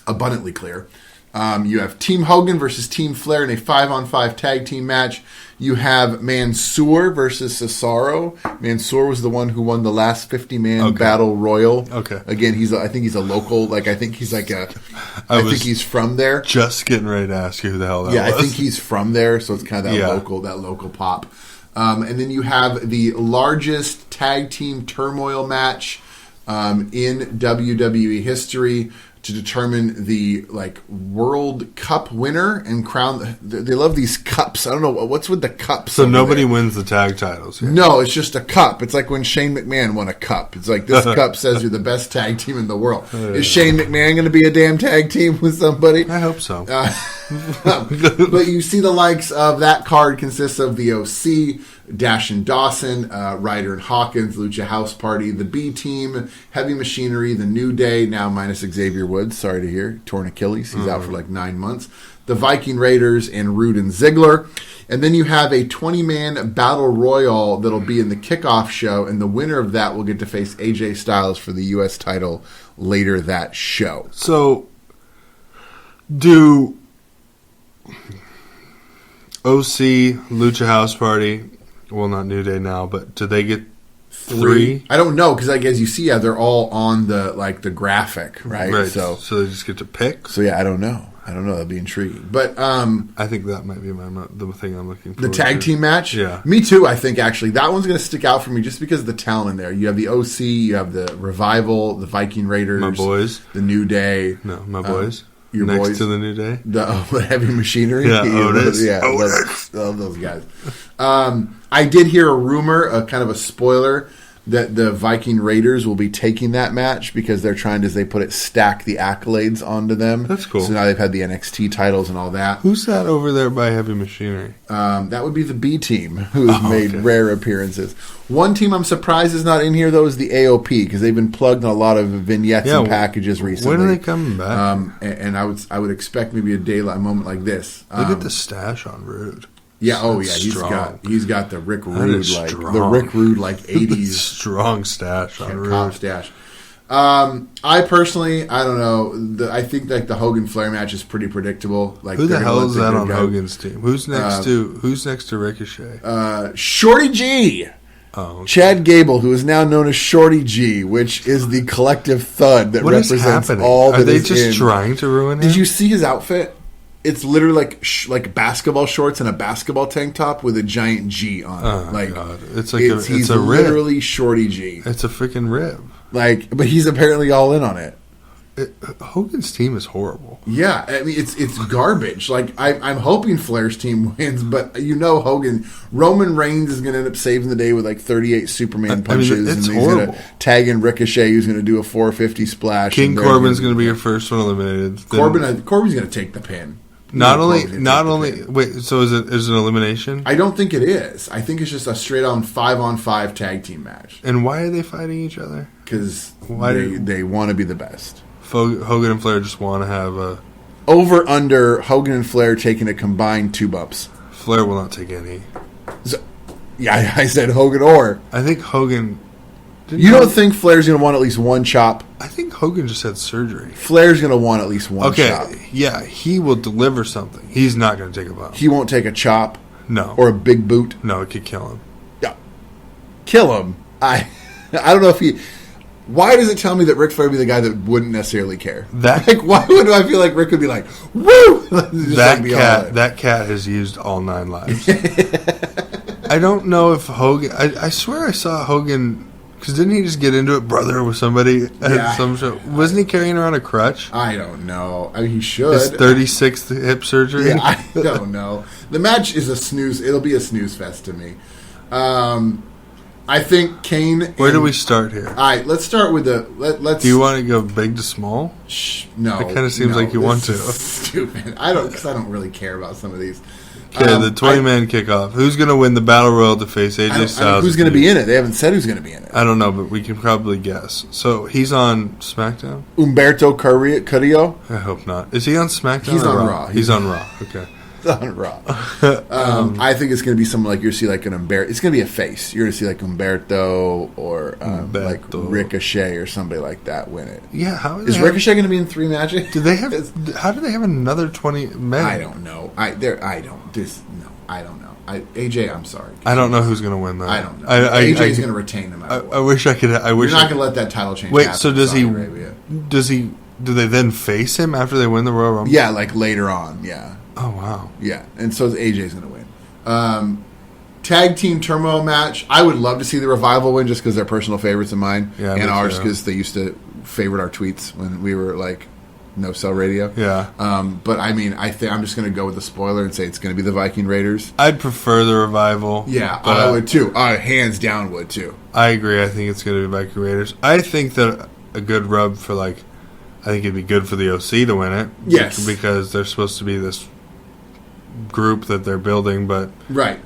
abundantly clear. You have Team Hogan versus Team Flair in a 5-on-5 tag team match. You have Mansoor versus Cesaro. Mansoor was the one who won the last 50-man battle royal. Okay. Again, I think he's a local. I think he's like a. I think he's from there. Just getting ready to ask you who the hell that was. Yeah, I think he's from there, so it's kind of that local pop. And then you have the largest tag team turmoil match in WWE history to determine the World Cup winner and crown. They love these cups. I don't know what's with the cups. So nobody wins the tag titles here. No, it's just a cup. It's like when Shane McMahon won a cup. It's like this cup says you're the best tag team in the world. Is Shane McMahon going to be a damn tag team with somebody? I hope so. But you see the likes of that card consists of the OC, Dash and Dawson, Ryder and Hawkins, Lucha House Party, the B Team, Heavy Machinery, the New Day, now minus Xavier Woods, sorry to hear, torn Achilles, he's out for like 9 months, the Viking Raiders, and Rude and Ziggler. And then you have a 20-man battle royal that'll be in the kickoff show, and the winner of that will get to face AJ Styles for the U.S. title later that show. So, do OC, Lucha House Party, well, not New Day now, but do they get 3? I don't know, because I guess you see, they're all on the graphic, right? So they just get to pick? So, yeah, I don't know. That'd be intriguing. But I think that might be the thing I'm looking for. The tag team match? Yeah. Me too, I think, actually. That one's going to stick out for me just because of the talent in there. You have the OC, you have the Revival, the Viking Raiders. My boys. The New Day. No, my boys. Your Next boys. to the New Day. The Heavy Machinery. Yeah, Otis. Yeah, Otis. love those guys. I did hear a rumor, kind of a spoiler, that the Viking Raiders will be taking that match because they're trying to, as they put it, stack the accolades onto them. That's cool. So now they've had the NXT titles and all that. Who's that over there by Heavy Machinery? That would be the B team, who's made rare appearances. One team I'm surprised is not in here, though, is the AOP, because they've been plugged in a lot of vignettes and packages recently. When are they coming back? And I would expect maybe a moment like this. Look at the stash on Rude. Yeah, he's got the Rick Rude like 80s strong stash on Rude. Top stash. I personally, I don't know. I think like the Hogan Flair match is pretty predictable. Like, who the hell is that on Hogan's team? Who's next to Ricochet? Shorty G. Oh, okay. Chad Gable, who is now known as Shorty G, which is the collective thud that represents all that is in. Are they just trying to ruin him? Did you see his outfit? It's literally like basketball shorts and a basketball tank top with a giant G on it. Oh, God. It's like he's a rib. Literally Shorty G. It's a freaking rib. But he's apparently all in on it. Hogan's team is horrible. Yeah, I mean it's garbage. Like I'm hoping Flair's team wins, but Roman Reigns is going to end up saving the day with like 38 Superman punches, it's and he's horrible. going to tag in Ricochet, who's going to do a 450 splash. King Corbin's going to be your first one eliminated. Corbin's going to take the pin. Not only. Wait, so is it an elimination? I don't think it is. I think it's just a straight on 5-on-5 tag team match. And why are they fighting each other? Because they want to be the best. Hogan and Flair just want to have a over under Hogan and Flair taking a combined 2 bumps. Flair will not take any. So, yeah, I said Hogan or. I think Hogan. You don't think Flair's going to want at least one chop? I think Hogan just had surgery. Flair's going to want at least one chop. Okay, yeah, he will deliver something. He's not going to take a bump. He won't take a chop? No. Or a big boot? No, it could kill him. Yeah. Kill him? I don't know if he... why does it tell me that Ric Flair would be the guy that wouldn't necessarily care? That like, why would I feel like Rick would be like, woo? That cat has used all 9 lives. I don't know if Hogan. I swear I saw Hogan. Because didn't he just get into it, brother, with somebody at some show? Wasn't he carrying around a crutch? I don't know. I mean, he should. His 36th hip surgery? Yeah, I don't know. The match is a snooze. It'll be a snooze fest to me. I think Kane... Where do we start here? All right, let's start with the... Let's. Do you want to go big to small? No. It kind of seems like you want to. Stupid. Because I don't really care about some of these. Okay, the 20-man kickoff. Who's going to win the Battle Royal to face AJ Styles? Who's going to be in it? They haven't said who's going to be in it. I don't know, but we can probably guess. So, he's on SmackDown? Humberto Carrillo? I hope not. Is he on SmackDown? He's on Raw. He's on Raw. Okay. He's on Raw. I think it's going to be someone like you're going to see like an Humberto. It's going to be a face. You're going to see like Humberto or like Ricochet or somebody like that win it. Yeah. Is Ricochet going to be in 3 matches? How do they have another 20 men? I don't know. I don't know. AJ, I'm sorry. I don't know who's going to win that. I don't know. AJ's going to retain them. I wish I could. You're not going to let that title change. Wait, so does he? Do they then face him after they win the Royal Rumble? Yeah, like later on. Yeah. Oh wow. Yeah, and so AJ's going to win. Tag team turmoil match. I would love to see the Revival win just because they're personal favorites of mine and ours because they used to favorite our tweets when we were like No Cell Radio. Yeah. But I mean, I'm just going to go with the spoiler and say it's going to be the Viking Raiders. I'd prefer the Revival. Yeah, I would too. I hands down would too. I agree. I think it's going to be Viking Raiders. I think that a good rub for I think it'd be good for the OC to win it. Yes. Because they're supposed to be this group that they're building, but right.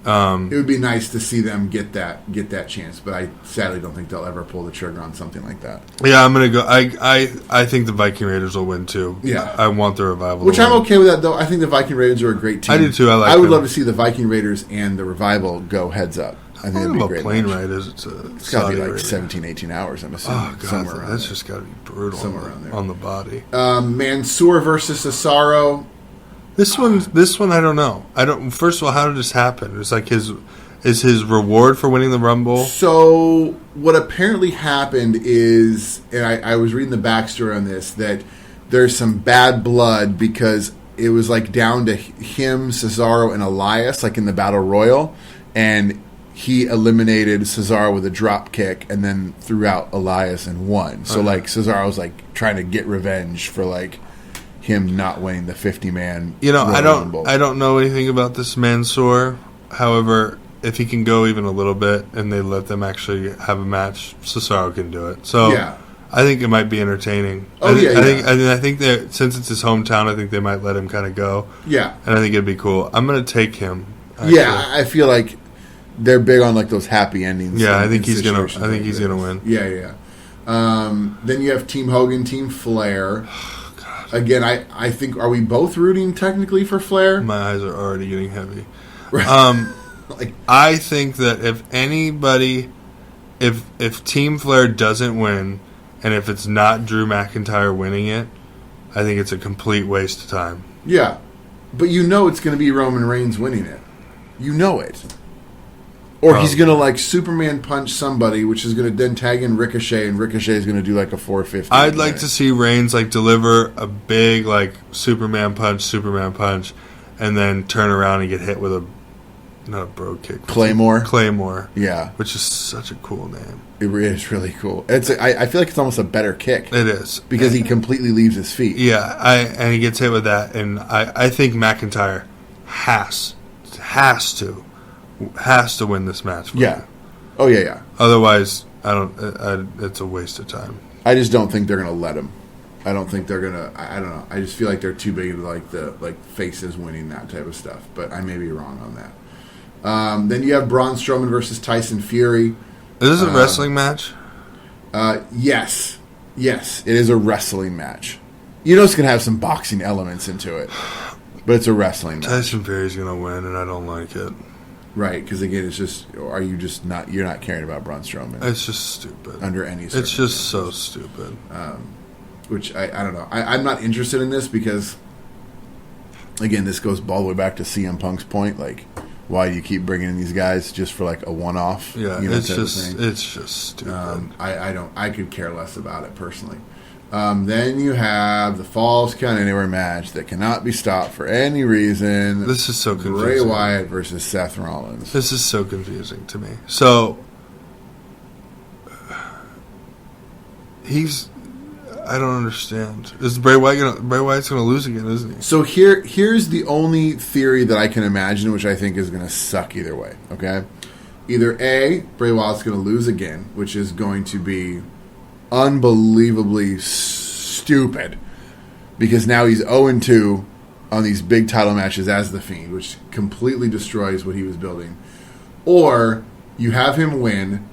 It would be nice to see them get that chance, but I sadly don't think they'll ever pull the trigger on something like that. Yeah, I'm gonna go. I think the Viking Raiders will win too. Yeah, I want the Revival, which I'm okay with that though. I think the Viking Raiders are a great team. I do too. I would love to see the Viking Raiders and the Revival go heads up. I think it'd be a great plane match. ride is it's got to be like 17, 18 hours. I'm assuming. Oh god, that's just got to be brutal. Somewhere around there on the body. Mansoor versus Cesaro. This one, I don't know. First of all, how did this happen? It's like his reward for winning the Rumble. So what apparently happened is, and I was reading the backstory on this, that there's some bad blood because it was like down to him, Cesaro, and Elias, like in the Battle Royal, and he eliminated Cesaro with a drop kick and then threw out Elias and won. So like Cesaro was like trying to get revenge for like him not winning the 50-man. I don't know anything about this Mansoor. However, if he can go even a little bit and they let them actually have a match, Cesaro can do it. So yeah. I think it might be entertaining. I think that since it's his hometown, I think they might let him kind of go. Yeah, and I think it'd be cool. I'm going to take him. Actually. Yeah, I feel like they're big on like those happy endings. Yeah, I think he's gonna. I think he's gonna win. Yeah. Then you have Team Hogan, Team Flair. Again, I think, are we both rooting technically for Flair? My eyes are already getting heavy. Right. I think that if anybody, if Team Flair doesn't win, and if it's not Drew McIntyre winning it, I think it's a complete waste of time. Yeah, but it's going to be Roman Reigns winning it. You know it. Or he's going to like Superman punch somebody, which is going to then tag in Ricochet, and Ricochet is going to do like a 450. I'd like to see Reigns like deliver a big like Superman punch, and then turn around and get hit with not a bro kick. Claymore. Yeah. Which is such a cool name. It is really cool. I feel like it's almost a better kick. It is. Because he completely leaves his feet. Yeah, and he gets hit with that, and I think McIntyre has to win this match. Yeah. Oh yeah. Otherwise, it's a waste of time. I just don't think they're going to let him. I don't think they're going to. I don't know. I just feel like they're too big into like the faces winning that type of stuff. But I may be wrong on that. Then you have Braun Strowman versus Tyson Fury. Is this a wrestling match? Yes. It is a wrestling match. It's going to have some boxing elements into it, but it's a wrestling match. Tyson Fury's going to win, and I don't like it. Right, because again, it's just, you're not caring about Braun Strowman. It's just stupid. Under any circumstances. It's just so stupid. Which, I don't know. I'm not interested in this because, again, this goes all the way back to CM Punk's point. Like, why do you keep bringing in these guys just for like a one-off? Yeah, it's just stupid. I could care less about it personally. Then you have the Falls Count Anywhere match that cannot be stopped for any reason. This is so confusing. Bray Wyatt versus Seth Rollins. This is so confusing to me. So I don't understand. Is Bray Wyatt's gonna lose again, isn't he? So here's the only theory that I can imagine, which I think is gonna suck either way. Okay, either A, Bray Wyatt's gonna lose again, which is going to be unbelievably stupid because now he's 0-2 on these big title matches as The Fiend, which completely destroys what he was building. Or you have him win,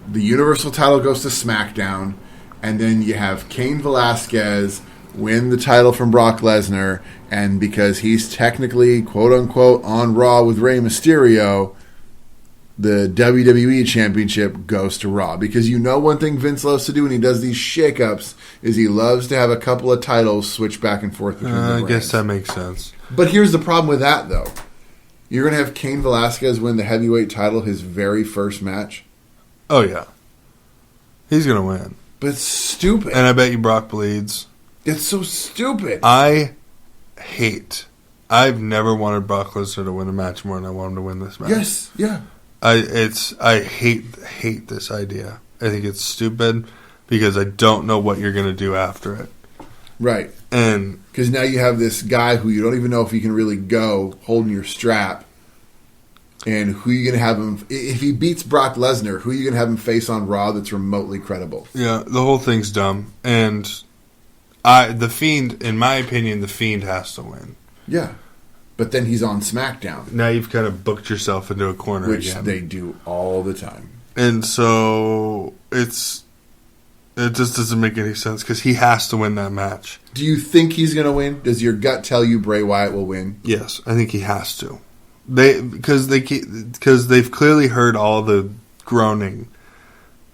the Universal title goes to SmackDown, and then you have Cain Velasquez win the title from Brock Lesnar, and because he's technically, quote-unquote, on Raw with Rey Mysterio, the WWE Championship goes to Raw. Because you know one thing Vince loves to do when he does these shakeups is he loves to have a couple of titles switch back and forth between the brands. I guess that makes sense. But here's the problem with that, though. You're going to have Cain Velasquez win the heavyweight title his very first match? Oh, yeah. He's going to win. But it's stupid. And I bet you Brock bleeds. It's so stupid. I've never wanted Brock Lesnar to win a match more than I want him to win this match. Yes, yeah. I hate this idea. I think it's stupid because I don't know what you're going to do after it. Right. And because now you have this guy who you don't even know if he can really go holding your strap. And who are you going to have him... If he beats Brock Lesnar, who are you going to have him face on Raw that's remotely credible? Yeah, the whole thing's dumb. And The Fiend, in my opinion, The Fiend has to win. Yeah. But then he's on SmackDown. Now you've kind of booked yourself into a corner which again. They do all the time. And so it just doesn't make any sense because he has to win that match. Do you think he's going to win? Does your gut tell you Bray Wyatt will win? Yes, I think he has to. Because they've clearly heard all the groaning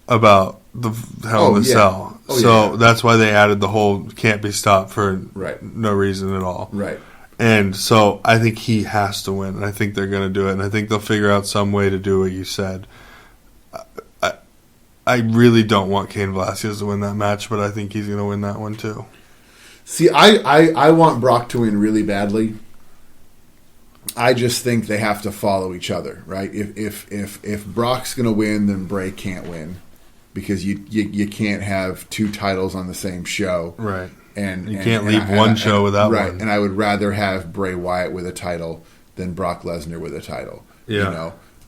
about the Hell in a Cell. So that's why they added the whole can't be stopped for no reason at all. Right. And so I think he has to win, and I think they're going to do it, and I think they'll figure out some way to do what you said. I really don't want Cain Velasquez to win that match, but I think he's going to win that one too. See, I want Brock to win really badly. I just think they have to follow each other, right? If Brock's going to win, then Bray can't win because you can't have two titles on the same show, right? And you can't leave one show without one. Right, and I would rather have Bray Wyatt with a title than Brock Lesnar with a title. Yeah. You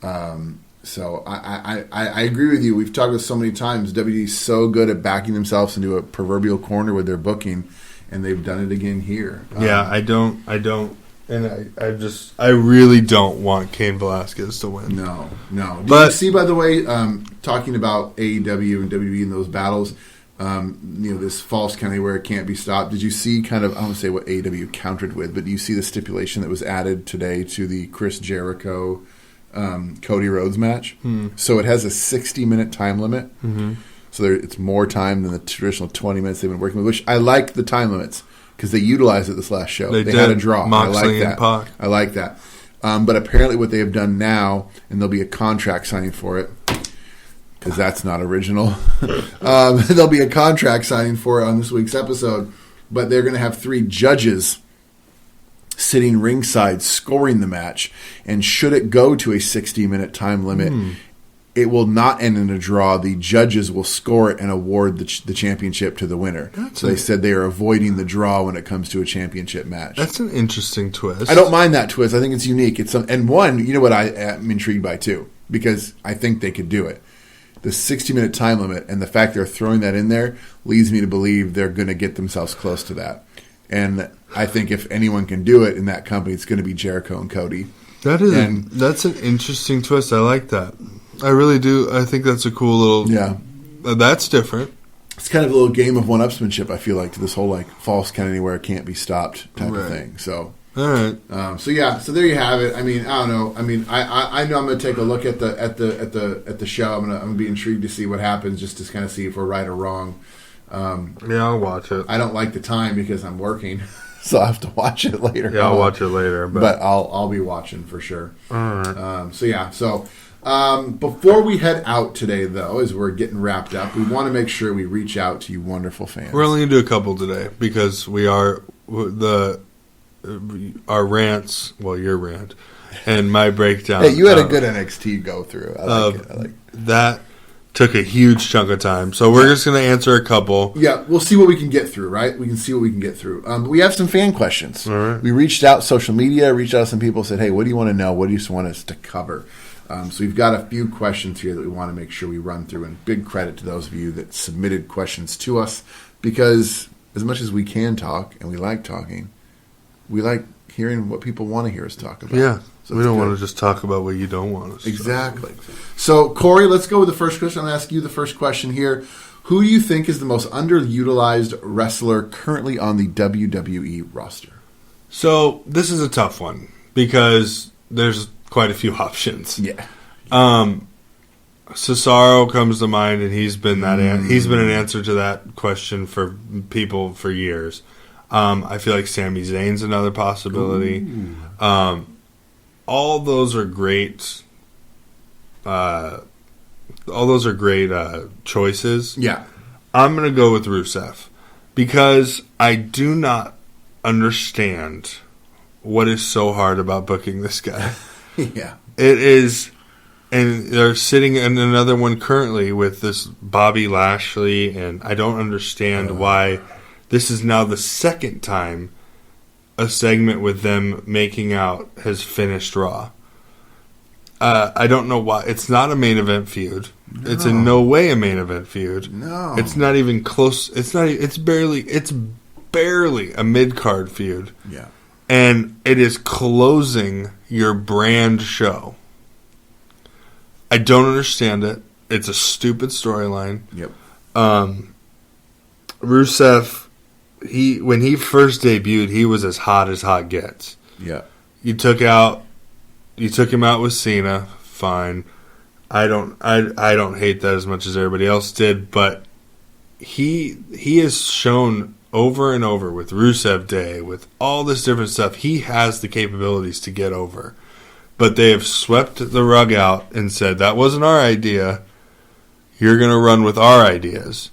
know, so I agree with you. We've talked about so many times. WWE's so good at backing themselves into a proverbial corner with their booking, and they've done it again here. Yeah, I don't. And I really don't want Cain Velasquez to win. No. Did you see, by the way, talking about AEW and WWE in those battles, this false county where it can't be stopped. Did you see I don't want to say what AEW countered with, but do you see the stipulation that was added today to the Chris Jericho, Cody Rhodes match? So it has a 60-minute time limit. Mm-hmm. So it's more time than the traditional 20 minutes they've been working with, which I like the time limits. Because they utilized it this last show. They had a draw. Moxley I like that. But apparently what they have done now, and there'll be a contract signing for it, because that's not original. There'll be a contract signing for it on this week's episode. But they're going to have 3 judges sitting ringside scoring the match. And should it go to a 60-minute time limit, it will not end in a draw. The judges will score it and award the championship to the winner. So they said they are avoiding the draw when it comes to a championship match. That's an interesting twist. I don't mind that twist. I think it's unique. And one, you know what I am intrigued by too, because I think they could do it. The 60-minute time limit and the fact they're throwing that in there leads me to believe they're going to get themselves close to that. And I think if anyone can do it in that company, it's going to be Jericho and Cody. That's an interesting twist. I like that. I really do. I think that's a cool little... Yeah. That's different. It's kind of a little game of one-upsmanship, I feel like, to this whole false count anywhere it can't be stopped type of thing. So, all right. So there you have it. I mean, I don't know. I mean, I know I'm going to take a look at the show. I'm going to be intrigued to see what happens, just to kind of see if we're right or wrong. Yeah, I'll watch it. I don't like the time because I'm working. so I'll have to watch it later. Yeah, I'll watch it later. But I'll be watching for sure. All right. So before we head out today, though, as we're getting wrapped up, we want to make sure we reach out to you wonderful fans. We're only going to do a couple today because our rants, well, your rant, and my breakdown. Hey, you had a good NXT go through. I like it. That took a huge chunk of time. So we're just going to answer a couple. Yeah, we'll see what we can get through, right? We can see what we can get through. But we have some fan questions. All right. We reached out social media, reached out to some people, said, hey, what do you want to know? What do you want us to cover? So we've got a few questions here that we want to make sure we run through. And big credit to those of you that submitted questions to us, because as much as we can talk and we like talking, we like hearing what people want to hear us talk about. Yeah. So we don't want to just talk about what you don't want us to. Exactly. So, Cory, let's go with the first question. I'm going to ask you the first question here. Who do you think is the most underutilized wrestler currently on the WWE roster? So, this is a tough one because there's quite a few options. Yeah. Cesaro comes to mind, and he's been he's been an answer to that question for people for years. I feel like Sami Zayn's another possibility. All those are great. All those are great choices. Yeah. I'm going to go with Rusev because I do not understand what is so hard about booking this guy. Yeah. It is, and they're sitting in another one currently with this Bobby Lashley, and I don't understand why this is now the second time a segment with them making out has finished Raw. I don't know why. It's not a main event feud. No. It's in no way a main event feud. No. It's not even close. It's barely a mid-card feud. Yeah. And it is closing your brand show. I don't understand it. It's a stupid storyline. Yep. Rusev, when he first debuted, he was as hot gets. Yeah. You took him out with Cena, fine. I don't hate that as much as everybody else did, but he has shown over and over with Rusev Day, with all this different stuff, he has the capabilities to get over. But they have swept the rug out and said, that wasn't our idea. You're going to run with our ideas.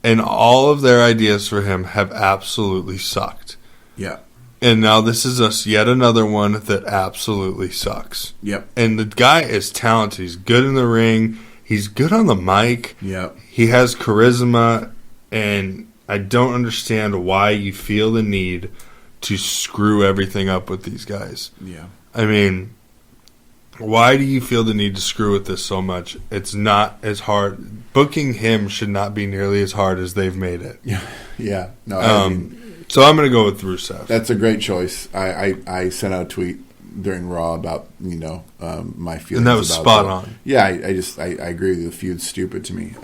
And all of their ideas for him have absolutely sucked. Yeah. And now this is yet another one that absolutely sucks. Yep. And the guy is talented. He's good in the ring. He's good on the mic. Yep. He has charisma. And I don't understand why you feel the need to screw everything up with these guys. Yeah. I mean, why do you feel the need to screw with this so much? It's not as hard. Booking him should not be nearly as hard as they've made it. Yeah. Yeah. No, I mean, so I'm going to go with Rusev. that's a great choice. I sent out a tweet during Raw about my feelings, and that was about spot that. on. Yeah, I agree with you. The feud's stupid to me.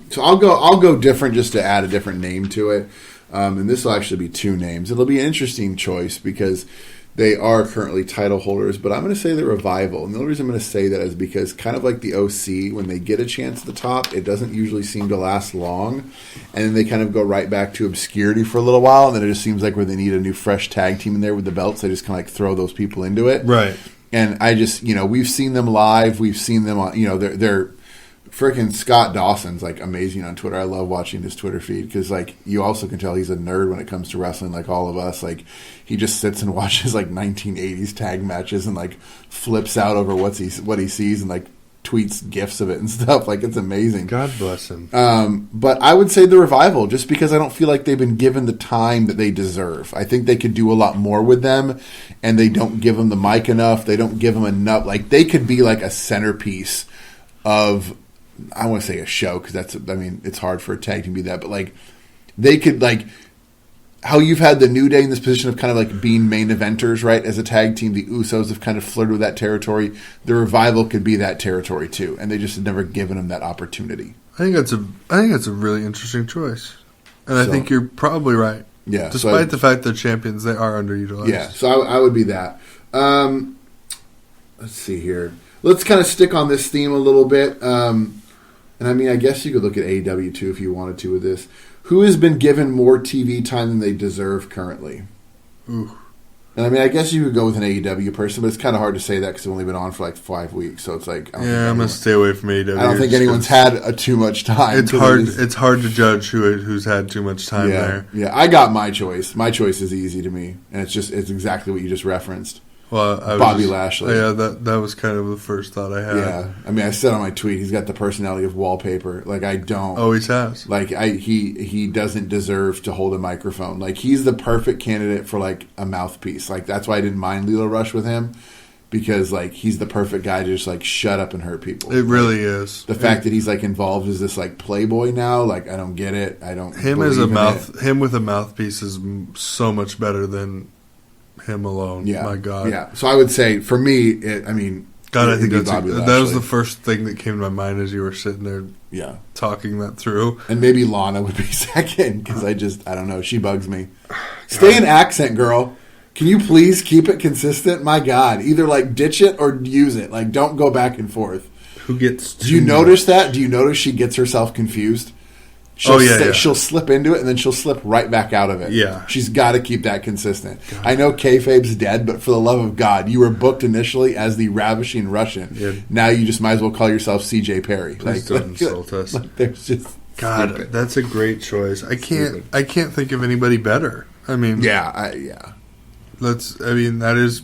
So I'll go different just to add a different name to it. And this will actually be two names. It'll be an interesting choice because they are currently title holders, but I'm going to say the Revival. And the only reason I'm going to say that is because kind of like the OC, when they get a chance at the top, it doesn't usually seem to last long. And then they kind of go right back to obscurity for a little while. And then it just seems like where they need a new fresh tag team in there with the belts, they just kind of like throw those people into it. Right. And I just, we've seen them live. We've seen them on, they're freaking Scott Dawson's like amazing on Twitter. I love watching his Twitter feed because like you also can tell he's a nerd when it comes to wrestling, like all of us. Like he just sits and watches like 1980s tag matches and like flips out over what he sees and like tweets gifs of it and stuff. Like it's amazing. God bless him. But I would say the Revival, just because I don't feel like they've been given the time that they deserve. I think they could do a lot more with them, and they don't give them the mic enough. They don't give them enough. Like they could be like a centerpiece of, I want to say a show because it's hard for a tag team to be that, but like they could, like how you've had the New Day in this position of kind of like being main eventers, right? As a tag team, the Usos have kind of flirted with that territory. The Revival could be that territory too, and they just have never given them that opportunity. I think that's a really interesting choice, and I think you're probably right. Yeah, despite the fact they're champions, they are underutilized. Yeah, so I would be that. Let's see here. Let's kind of stick on this theme a little bit. And I mean, I guess you could look at AEW too if you wanted to with this. Who has been given more TV time than they deserve currently? Ooh. And I mean, I guess you could go with an AEW person, but it's kind of hard to say that because they've only been on for like 5 weeks. So it's like, I'm gonna stay away from AEW. I don't think anyone's had too much time. It's hard. It's hard to judge who's had too much time there. Yeah, I got my choice. My choice is easy to me, and it's exactly what you just referenced. Well, Bobby Lashley. Yeah, that was kind of the first thought I had. Yeah, I mean, I said on my tweet, he's got the personality of wallpaper. Like, I don't. Always has. Like, he doesn't deserve to hold a microphone. Like, he's the perfect candidate for, like, a mouthpiece. Like, that's why I didn't mind Lilo Rush with him. Because, like, he's the perfect guy to just, like, shut up and hurt people. It really is. The fact that he's, like, involved as this, like, playboy now, like, I don't get it. I don't Him as a him with a mouthpiece is so much better than him alone. Yeah. My God. Yeah. So I would say, for me, I think that was the first thing that came to my mind as you were sitting there talking that through. And maybe Lana would be second, because I don't know. She bugs me. Stay in accent, girl. Can you please keep it consistent? My God. Either, like, ditch it or use it. Like, don't go back and forth. Who gets Do you notice that? Do you notice she gets herself confused? She'll slip into it, and then she'll slip right back out of it. Yeah. She's got to keep that consistent. God. I know kayfabe's dead, but for the love of God, you were booked initially as the ravishing Russian. Yeah. Now you just might as well call yourself CJ Perry. Please don't insult us. There's just God, stupid. That's a great choice. I can't think of anybody better. I mean, that is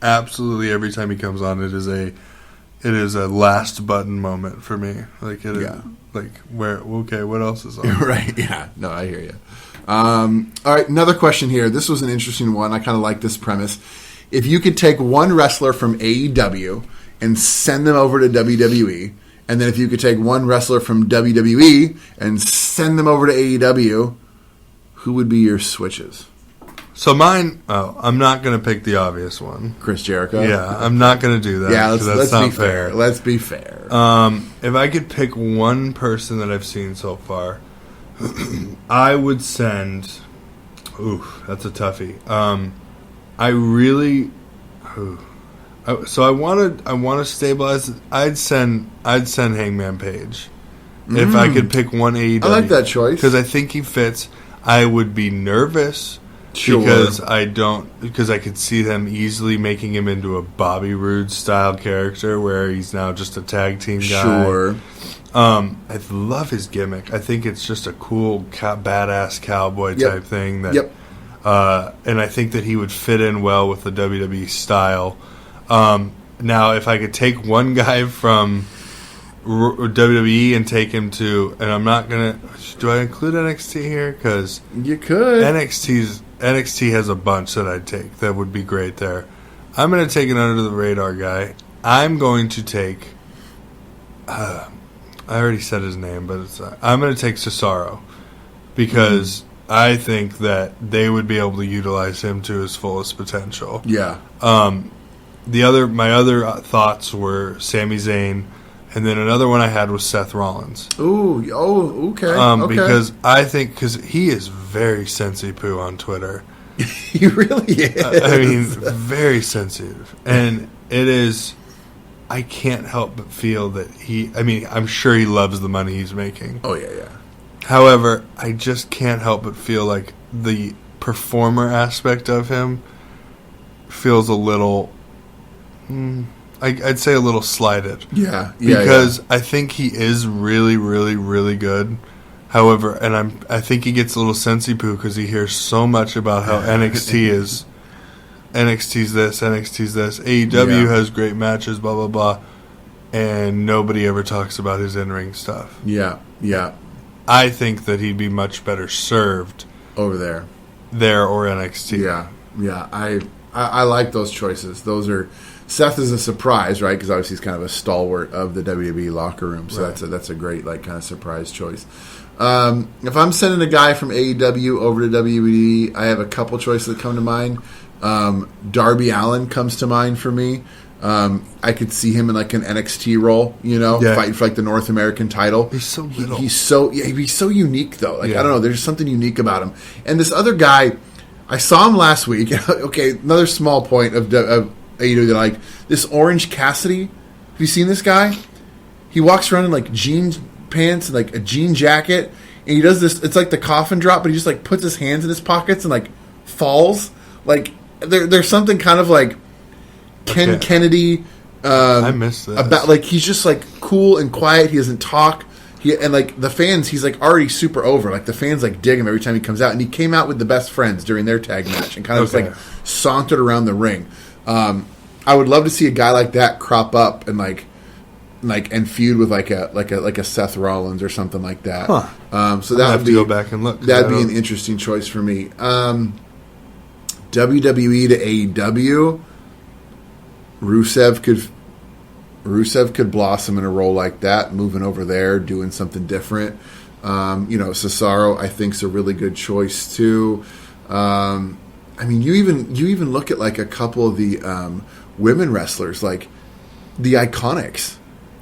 absolutely every time he comes on, it is a last button moment for me. Like it is. Like, what else is on? Right, yeah. No, I hear you. All right, another question here. This was an interesting one. I kind of like this premise. If you could take one wrestler from AEW and send them over to WWE, and then if you could take one wrestler from WWE and send them over to AEW, who would be your switches? So mine, I'm not going to pick the obvious one. Chris Jericho? Yeah, I'm not going to do that. Yeah, that's not fair. Let's be fair. If I could pick one person that I've seen so far, I would send... Ooh, that's a toughie. I want to stabilize... I'd send Hangman Page. If I could pick one AEW. I like that choice. Because I think he fits. I would be nervous... Sure. Because I could see them easily making him into a Bobby Roode style character where he's now just a tag team guy. Sure. I love his gimmick. I think it's just a cool, badass cowboy type thing. And I think that he would fit in well with the WWE style. Now, if I could take one guy from WWE and take him to, and I'm not gonna. Do I include NXT here? Because you could. NXT has a bunch that I'd take that would be great there. I'm going to take an under the radar guy. I'm going to take. I already said his name, but I'm going to take Cesaro because I think that they would be able to utilize him to his fullest potential. Yeah. My other thoughts were Sami Zayn. And then another one I had was Seth Rollins. Okay. Because I think he is very sensitive on Twitter. He really is. I mean, very sensitive. And it is, I can't help but feel that I'm sure he loves the money he's making. Oh, yeah. However, I just can't help but feel like the performer aspect of him feels a little... I'd say a little slighted. Yeah. Because I think he is really, really, really good. However, and I think he gets a little sensey poo because he hears so much about how NXT is. NXT's this, NXT's this. AEW has great matches, blah, blah, blah. And nobody ever talks about his in-ring stuff. Yeah. I think that he'd be much better served over there. There or NXT. Yeah. I like those choices. Those are... Seth is a surprise, right? Because obviously he's kind of a stalwart of the WWE locker room, so that's a great kind of surprise choice. If I'm sending a guy from AEW over to WWE, I have a couple choices that come to mind. Darby Allin comes to mind for me. I could see him in like an NXT role, fighting for like the North American title. He's so little. He's so unique though. I don't know. There's something unique about him. And this other guy, I saw him last week. Okay, another small point of AEW, like this Orange Cassidy. Have you seen this guy? He walks around in like jean pants and like a jean jacket, and he does this. It's like the coffin drop, but he just like puts his hands in his pockets and like falls like there's something kind of like Ken Kennedy. I miss this. About like he's just like cool and quiet. He doesn't talk. And like the fans, he's like already super over. Like the fans like dig him every time he comes out. And he came out with the Best Friends during their tag match and kind of just like sauntered around the ring. I would love to see a guy like that crop up and like and feud with like a Seth Rollins or something like that. Huh. So that would be go back and look. That'd be an interesting choice for me. WWE to AEW. Rusev could blossom in a role like that, moving over there, doing something different. Cesaro, I think, is a really good choice too. I mean, you even look at like a couple of the women wrestlers, like the Iconics.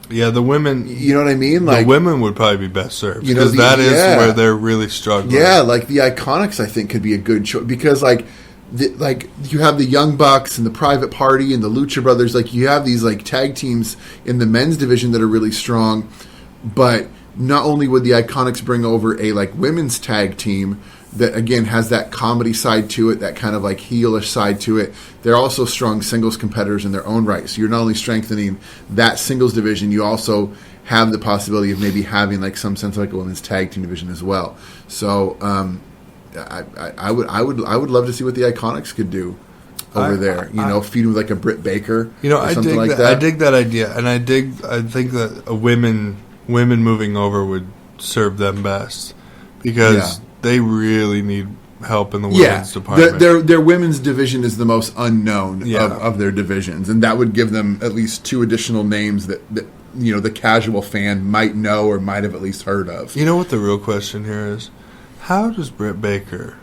Yeah, the women. You know what I mean? Like the women would probably be best served because that is where they're really struggling. Yeah, like the Iconics, I think, could be a good choice because like you have the Young Bucks and the Private Party and the Lucha Brothers. Like you have these like tag teams in the men's division that are really strong. But not only would the Iconics bring over a like women's tag team that again has that comedy side to it, that kind of like heelish side to it. They're also strong singles competitors in their own right. So you're not only strengthening that singles division, you also have the possibility of maybe having like some sense of like a women's tag team division as well. So I would love to see what the Iconics could do over there. Feuding with like a Britt Baker. I dig like that. I dig that idea, and I think that a women moving over would serve them best because they really need help in the women's department. Their women's division is the most unknown of their divisions, and that would give them at least two additional names that the casual fan might know or might have at least heard of. You know what the real question here is? How does Britt Baker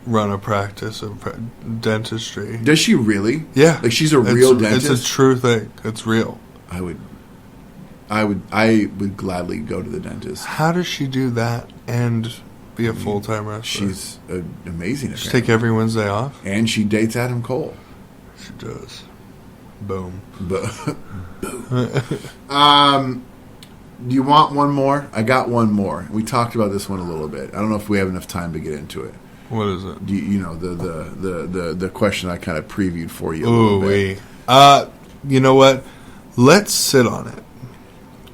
run a practice of dentistry? Does she really? Yeah, like she's a real dentist. It's a true thing. It's real. I would gladly go to the dentist. How does she do that and be a full-time wrestler? She's amazing. She take every Wednesday off, and she dates Adam Cole. She does. Boom. Boom. Do you want one more? I got one more. We talked about this one a little bit. I don't know if we have enough time to get into it. What is it? The question I kind of previewed for you a little bit. You know what? Let's sit on it.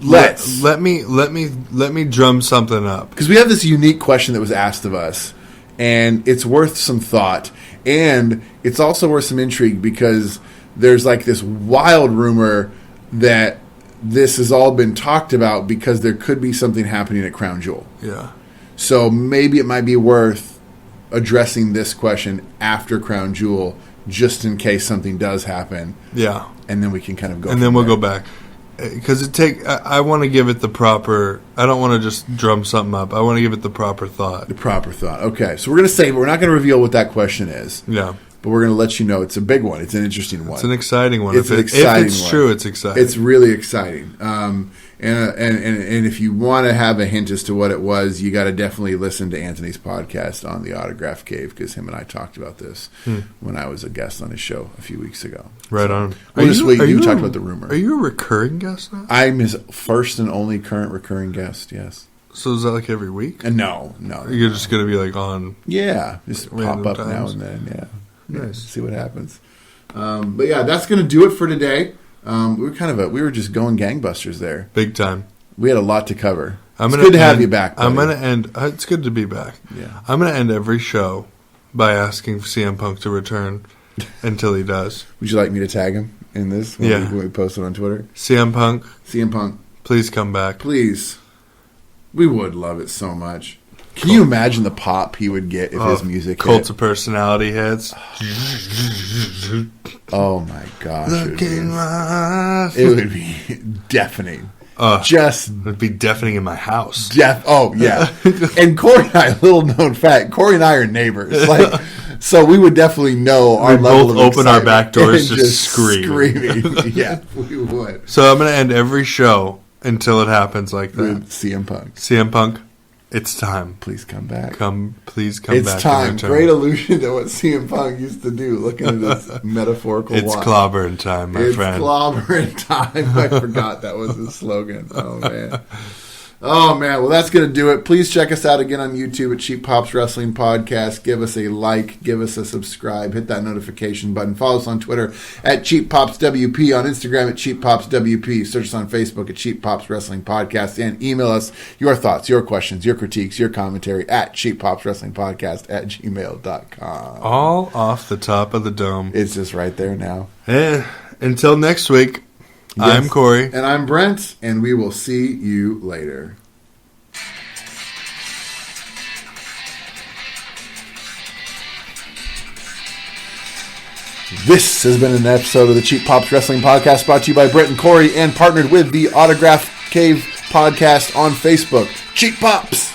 Let me drum something up because we have this unique question that was asked of us, and it's worth some thought, and it's also worth some intrigue because there's like this wild rumor that this has all been talked about because there could be something happening at Crown Jewel. Yeah. So maybe it might be worth addressing this question after Crown Jewel, just in case something does happen. Yeah. And then we can kind of go. And then we'll go back because I want to give it the proper. I don't want to just drum something up. I want to give it the proper thought. The proper thought. Okay. So we're going to say, but we're not going to reveal what that question is. Yeah. But we're going to let you know it's a big one. It's an interesting one. It's an exciting one. If it's true, it's exciting. It's really exciting. And if you want to have a hint as to what it was, you got to definitely listen to Anthony's podcast on the Autograph Cave because him and I talked about this when I was a guest on his show a few weeks ago. Right on. You talked about the rumor. Are you a recurring guest now? I'm his first and only current recurring guest, yes. So is that like every week? No. You're just going to be like on... Yeah, just pop up times. now and then, yeah. Nice. See what happens. But yeah, that's going to do it for today. We were just going gangbusters there. Big time. We had a lot to cover. It's good to have you back, buddy. I'm going to end... It's good to be back. Yeah. I'm going to end every show by asking CM Punk to return until he does. Would you like me to tag him in this when we post it on Twitter? CM Punk. Please come back. Please. We would love it so much. Can you imagine the pop he would get if his music Cult of Personality hits? Oh my gosh. It would be deafening. It would be deafening in my house. Oh, yeah. And Cory and I, little known fact, Cory and I are neighbors. So we would definitely know our level of excitement. Both open our back doors just screaming. Yeah, we would. So I'm going to end every show until it happens like that. With CM Punk. CM Punk. It's time. Please come back. Please come back. It's time. Great allusion to what CM Punk used to do, looking at this metaphorical It's clobbering time, my friend. It's clobbering time. I forgot that was his slogan. Oh, man. Oh, man. Well, that's going to do it. Please check us out again on YouTube at Cheap Pops Wrestling Podcast. Give us a like. Give us a subscribe. Hit that notification button. Follow us on Twitter at Cheap Pops WP. On Instagram at Cheap Pops WP. Search us on Facebook at Cheap Pops Wrestling Podcast. And email us your thoughts, your questions, your critiques, your commentary at Cheap Pops Wrestling Podcast at gmail.com. All off the top of the dome. It's just right there now. Until next week. Yes. I'm Cory. And I'm Brent, and we will see you later. This has been an episode of the Cheap Pops Wrestling Podcast brought to you by Brent and Cory and partnered with the Autograph Cave Podcast on Facebook. Cheap Pops!